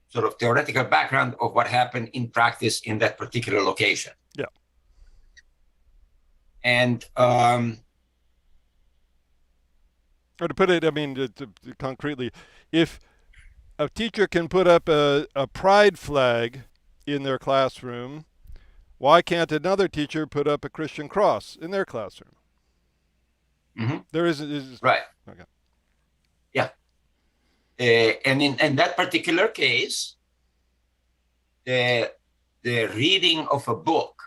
sort of theoretical background of what happened in practice in that particular location. Yeah. And or to put it, I mean, to concretely, if a teacher can put up a pride flag in their classroom, why can't another teacher put up a Christian cross in their classroom? There is right. Okay. Yeah. And in that particular case, the reading of a book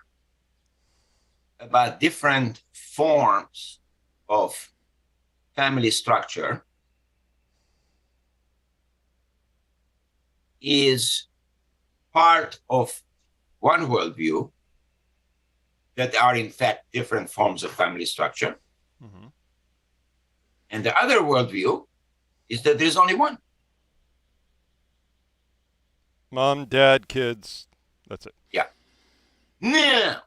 about different forms of family structure is part of one worldview that are in fact different forms of family structure. Mm-hmm. And the other worldview is that there's only one. Mom, dad, kids, that's it. Yeah. Now,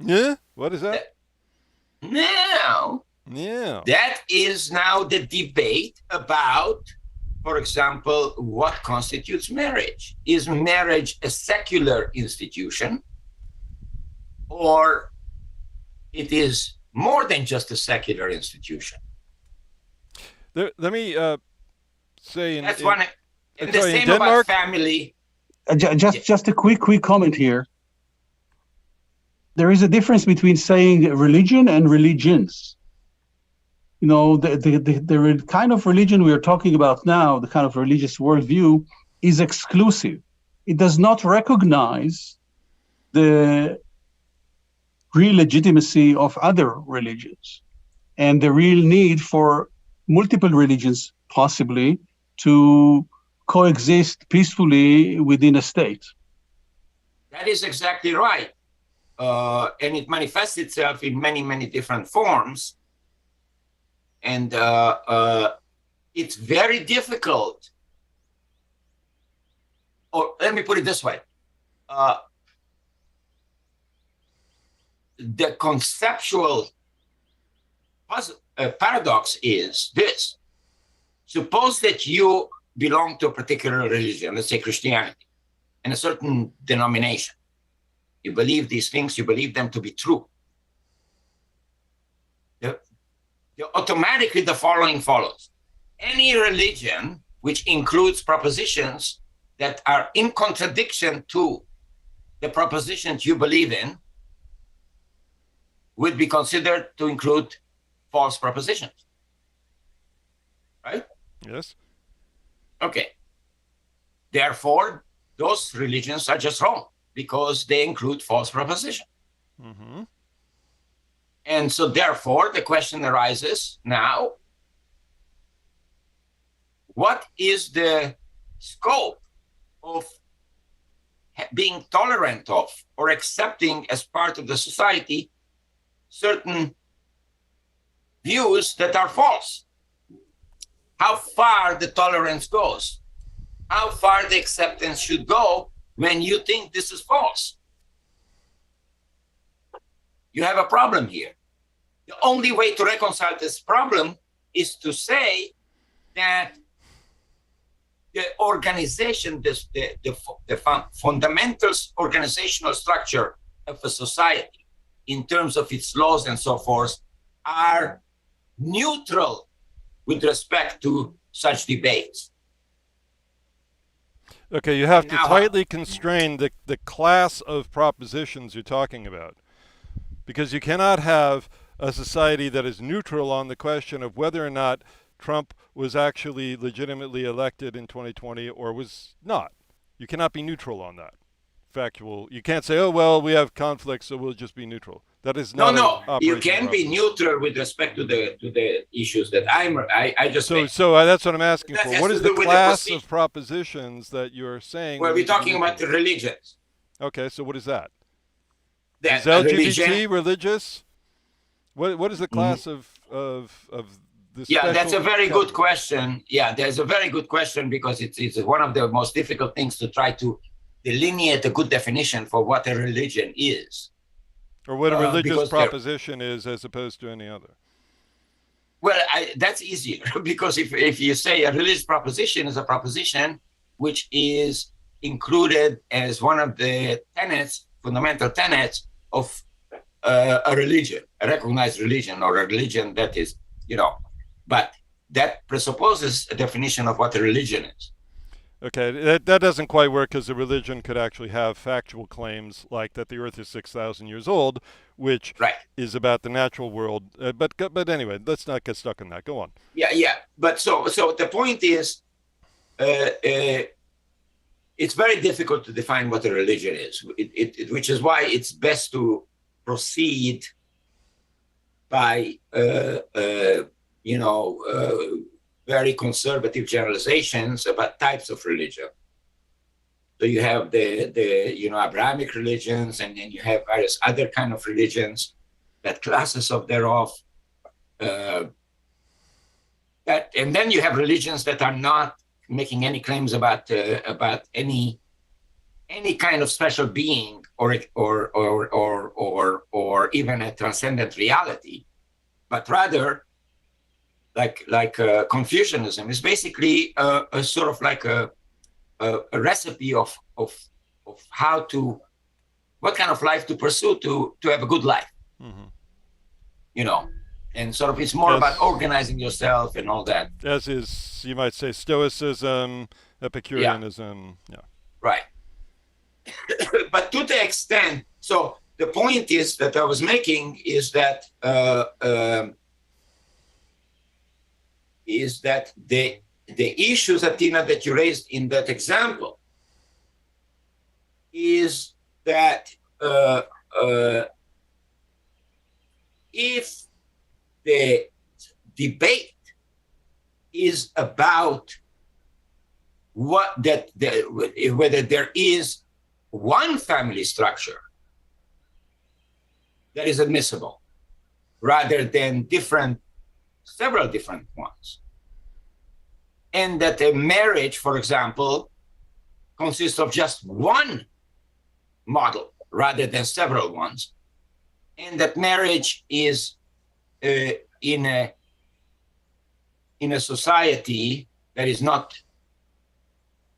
Yeah? What is that? now, Yeah. that is now the debate about, for example, what constitutes marriage. Is marriage a secular institution, or it is more than just a secular institution? Let me say in, That's in, one. And the sorry, in same about Denmark? family. Just a quick comment here. There is a difference between saying religion and religions. You know, the kind of religion we are talking about now, the kind of religious worldview, is exclusive. It does not recognize the real legitimacy of other religions and the real need for multiple religions, possibly, to coexist peacefully within a state. That is exactly right. And it manifests itself in many, many different forms. And it's very difficult. Or let me put it this way. The conceptual paradox is this. Suppose that you belong to a particular religion, let's say Christianity, and a certain denomination. You believe these things, you believe them to be true. Automatically, the following follows. Any religion which includes propositions that are in contradiction to the propositions you believe in would be considered to include false propositions. Right? Yes. Okay. Therefore, those religions are just wrong because they include false propositions. Mm-hmm. And so therefore, the question arises now, what is the scope of being tolerant of or accepting as part of the society certain views that are false? How far the tolerance goes? How far the acceptance should go when you think this is false? You have a problem here. The only way to reconcile this problem is to say that the organization, the fundamental organizational structure of a society in terms of its laws and so forth are neutral with respect to such debates. Okay, you have to Now, tightly constrain the class of propositions you're talking about. Because you cannot have a society that is neutral on the question of whether or not Trump was actually legitimately elected in 2020 or was not. You cannot be neutral on that. Factual. You can't say, oh, well, we have conflicts, so we'll just be neutral. That is No, not no, an you operational can be proposition. neutral with respect to the issues that I just So, made. that's what I'm asking That for. has What to is the do with the class position. of propositions that you're saying Well, we're need to be talking about the neutral? religions. Okay, so what is that? That Is a religion. LGBT religious? What is the class of the Yeah, special that's a very good category? question. Yeah, there's a very good question because it's one of the most difficult things to try to delineate a good definition for what a religion is. Or what a religious Because there, proposition is as opposed to any other? well, that's easier because if you say a religious proposition is a proposition which is included as one of the tenets, fundamental tenets of a religion, a recognized religion, or a religion that is, but that presupposes a definition of what a religion is. Okay, that doesn't quite work because a religion could actually have factual claims like that the Earth is 6,000 years old, which Right. is about the natural world. But anyway, let's not get stuck on that. Go on. Yeah. But so the point is, it's very difficult to define what a religion is, which is why it's best to proceed by very conservative generalizations about types of religion. So you have the Abrahamic religions, and then you have various other kind of religions, that classes of thereof. And then you have religions that are not making any claims about any kind of special being or even a transcendent reality, but rather like Confucianism is basically a sort of like a recipe of what kind of life to pursue to have a good life, and sort of it's more about organizing yourself and all that. As is, you might say, Stoicism, Epicureanism. Yeah. Right. But to the extent, so the point is that I was making is that the issues, Atina, that you raised in that example is that if the debate is about whether there is one family structure that is admissible rather than several different ones, and that a marriage, for example, consists of just one model rather than several ones, and that marriage is in a society that is not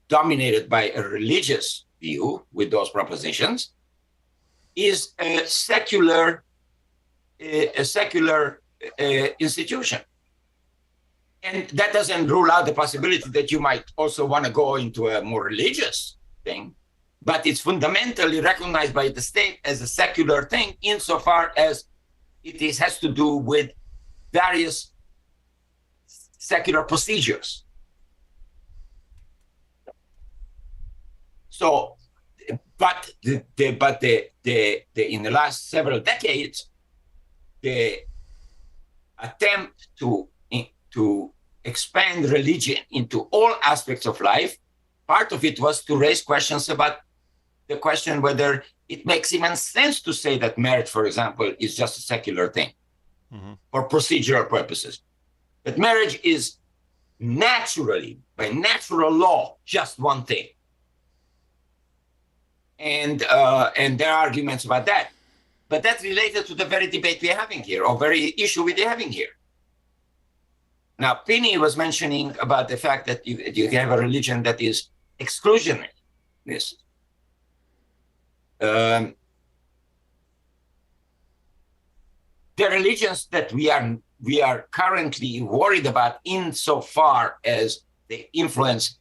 dominated by a religious view with those propositions, is a secular institution. And that doesn't rule out the possibility that you might also want to go into a more religious thing, but it's fundamentally recognized by the state as a secular thing insofar as it has to do with various secular procedures. So, but in the last several decades, the attempt to expand religion into all aspects of life, part of it was to raise questions about the question whether it makes even sense to say that marriage, for example, is just a secular thing for procedural purposes. That marriage is naturally, by natural law, just one thing. And there are arguments about that. But that's related to the very debate we're having here, or very issue we're having here. Now, Pini was mentioning about the fact that you have a religion that is exclusionist. The religions that we are currently worried about insofar as they influence,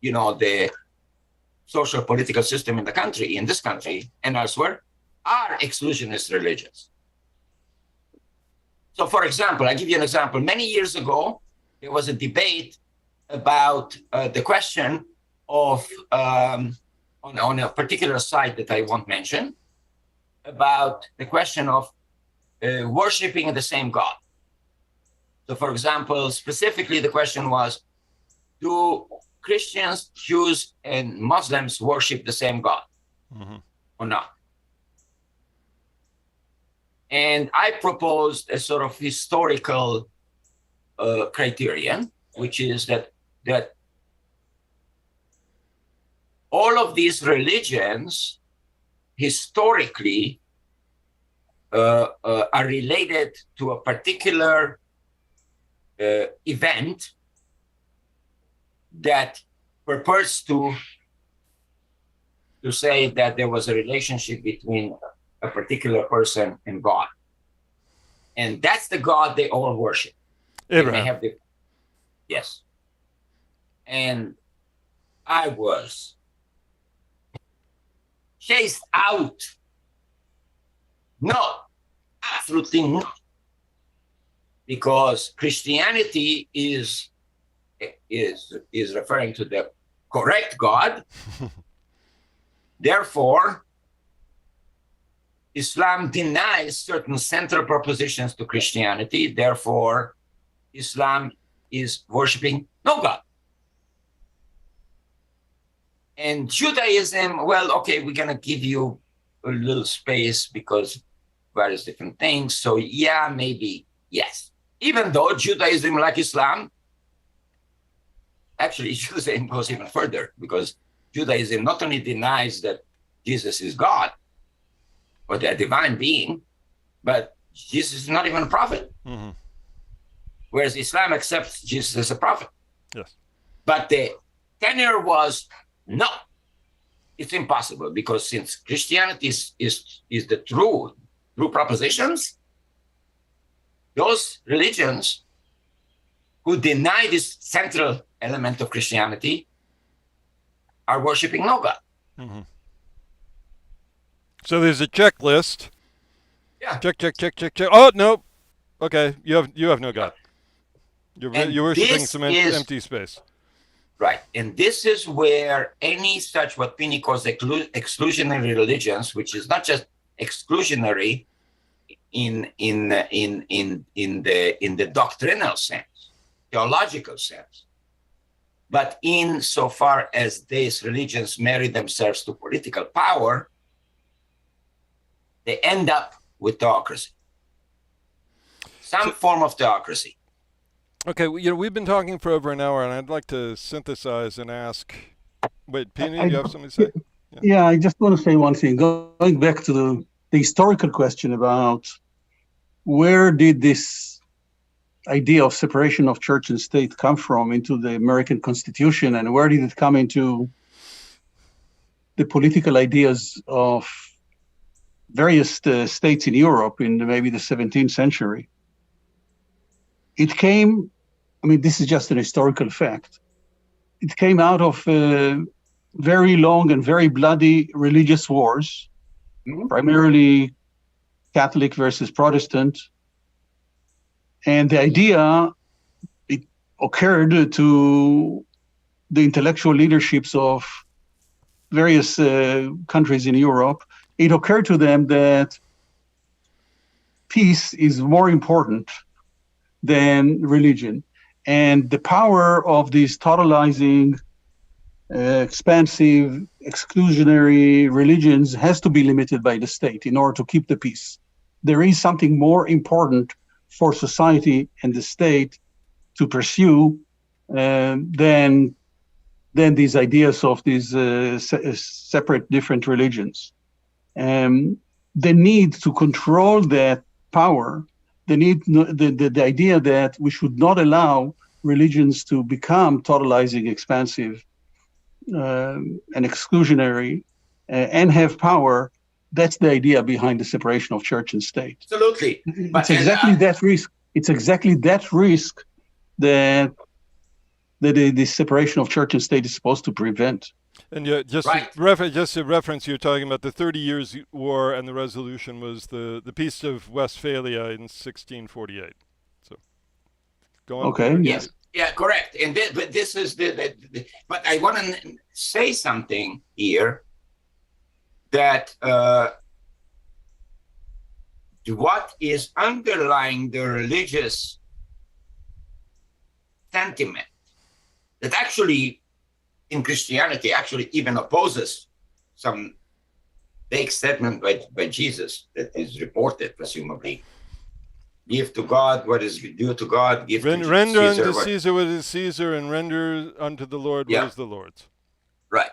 the social political system in this country and elsewhere, are exclusionist religions. So, for example, I'll give you an example. Many years ago, there was a debate about the question of, on a particular site that I won't mention, about the question of worshiping the same God. So, for example, specifically, the question was, do Christians, Jews, and Muslims worship the same God or not? And I proposed a sort of historical criterion, which is that all of these religions historically are related to a particular event that purports to say that there was a relationship between a particular person and God. And that's the God they all worship. Abraham. Yes. And I was chased out. No, absolutely not. Because Christianity is referring to the correct God. Therefore, Islam denies certain central propositions to Christianity. Therefore, Islam is worshiping no God. And Judaism, well, okay, we're going to give you a little space because various different things. So yeah, maybe, yes. Even though Judaism, like Islam, actually Judaism goes even further, because Judaism not only denies that Jesus is God or the divine being, but Jesus is not even a prophet. Mm-hmm. Whereas Islam accepts Jesus as a prophet. Yes. But the tenor was, no, it's impossible, because since Christianity is the true propositions, those religions who deny this central element of Christianity are worshiping no God. Mm-hmm. So there's a checklist. Yeah. Check. Oh no. Okay, you have no God. You're worshiping some empty space. Right, and this is where any such what Pini calls exclusionary religions, which is not just exclusionary in the doctrinal sense, theological sense, but in so far as these religions marry themselves to political power, they end up with theocracy, some form of theocracy. Okay, we've been talking for over an hour, and I'd like to synthesize and ask. Wait, Pini, you have something to say? Yeah, I just want to say one thing. Going back to the historical question about where did this idea of separation of church and state come from into the American Constitution, and where did it come into the political ideas of various states in Europe in maybe the 17th century? It came, I mean, this is just an historical fact. It came out of very long and very bloody religious wars, primarily Catholic versus Protestant. And the idea, it occurred to the intellectual leaderships of various countries in Europe. It occurred to them that peace is more important than religion. And the power of these totalizing, expansive, exclusionary religions has to be limited by the state in order to keep the peace. There is something more important for society and the state to pursue than these ideas of these separate, different religions. The need to control that power, the idea that we should not allow religions to become totalizing, expansive, and exclusionary, and have power. That's the idea behind the separation of church and state. Absolutely. It's exactly that risk. It's exactly that risk that the separation of church and state is supposed to prevent. And just a reference, you're talking about the 30 Years' War, and the resolution was the Peace of Westphalia in 1648. So, go on. Okay. Yes. Yeah, correct. And but this is but I want to say something here that what is underlying the religious sentiment that actually in Christianity actually even opposes some vague statement by Jesus that is reported, presumably. Give to God what is due to God, give to Render Caesar unto what... Caesar what is Caesar, and render unto the Lord what Yeah. is the Lord's. Right.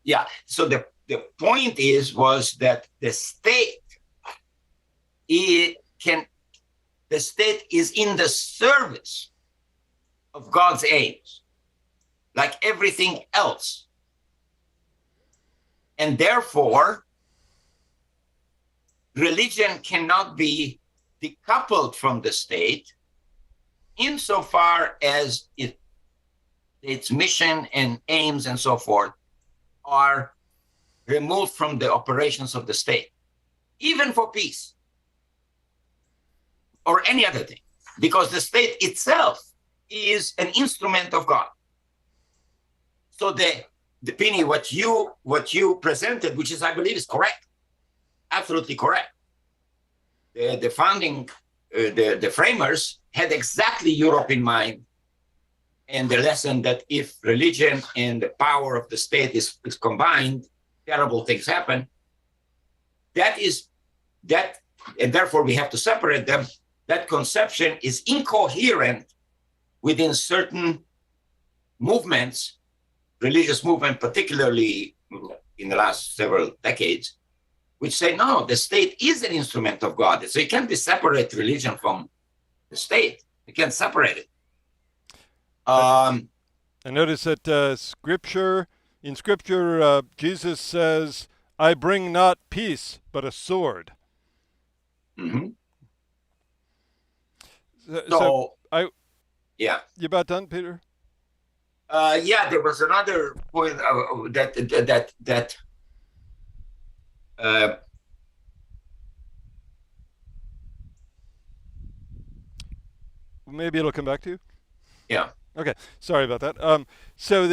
Yeah. So the point was that the state is in the service of God's aims, like everything else. And therefore, religion cannot be decoupled from the state insofar as its mission and aims and so forth are removed from the operations of the state, even for peace or any other thing, because the state itself is an instrument of God. So the Pini, what you presented, which is, I believe, is correct, absolutely correct. The founding, the framers had exactly Europe in mind, and the lesson that if religion and the power of the state is combined, terrible things happen. And therefore we have to separate them. That conception is incoherent within certain movements, religious movement, particularly in the last several decades, which say, no, the state is an instrument of God. So you can't separate religion from the state. You can't separate it. I notice that in Scripture, Jesus says, I bring not peace, but a sword. Mm-hmm. Yeah. You about done, Peter? Yeah, there was another point that maybe it'll come back to you. Yeah. Okay. Sorry about that. So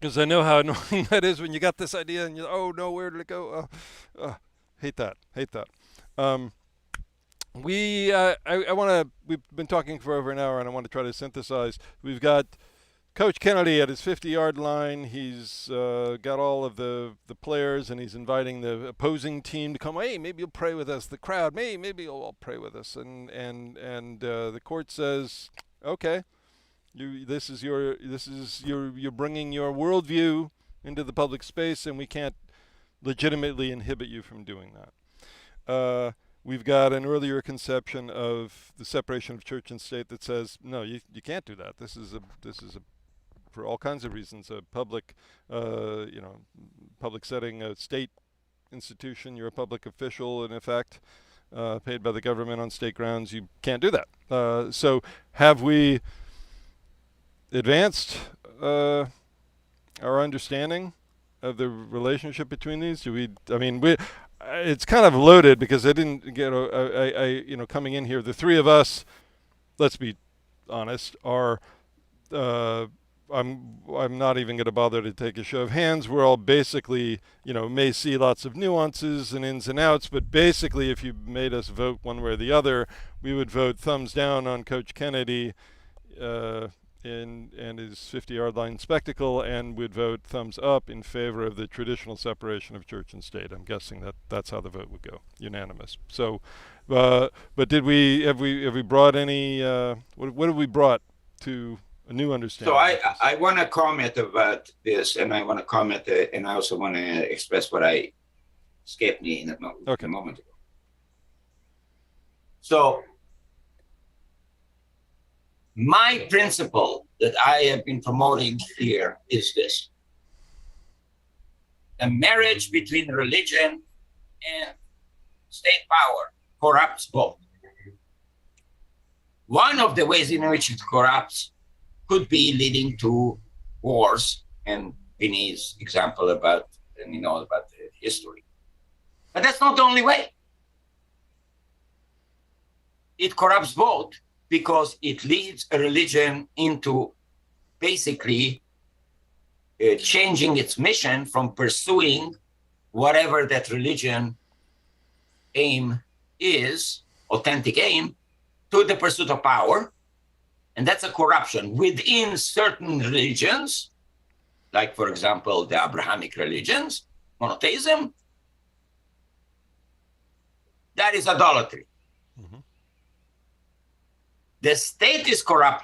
because I know how annoying that is when you got this idea and you, oh no, where did it go? Hate that. We've been talking for over an hour, and I want to try to synthesize. We've got Coach Kennedy at his 50-yard line. He's got all of the players, and he's inviting the opposing team to come. Hey, maybe you'll pray with us. The crowd, maybe you'll all pray with us. And the court says, okay, you're bringing your worldview into the public space, and we can't legitimately inhibit you from doing that. We've got an earlier conception of the separation of church and state that says, no, you can't do that. This is a for all kinds of reasons, a public setting, a state institution. You're a public official, in effect, paid by the government on state grounds. You can't do that. So have we advanced our understanding of the relationship between these? It's kind of loaded because I didn't get coming in here. The three of us, let's be honest, are I'm not even going to bother to take a show of hands. We're all basically, may see lots of nuances and ins and outs, but basically if you made us vote one way or the other, we would vote thumbs down on Coach Kennedy and his 50-yard line spectacle, and would vote thumbs up in favor of the traditional separation of church and state. I'm guessing that's how the vote would go, unanimous. So, but have we brought any? What have we brought to a new understanding? So I want to comment about this, and I want to comment, and I also want to express what escaped me in a moment ago. So my principle that I have been promoting here is this: the marriage between religion and state power corrupts both. One of the ways in which it corrupts could be leading to wars, and Vinny's example about the history. But that's not the only way. It corrupts both because it leads a religion into basically changing its mission from pursuing whatever that religion aim is, authentic aim, to the pursuit of power. And that's a corruption within certain religions, like, for example, the Abrahamic religions, monotheism. That is idolatry. The state is corrupt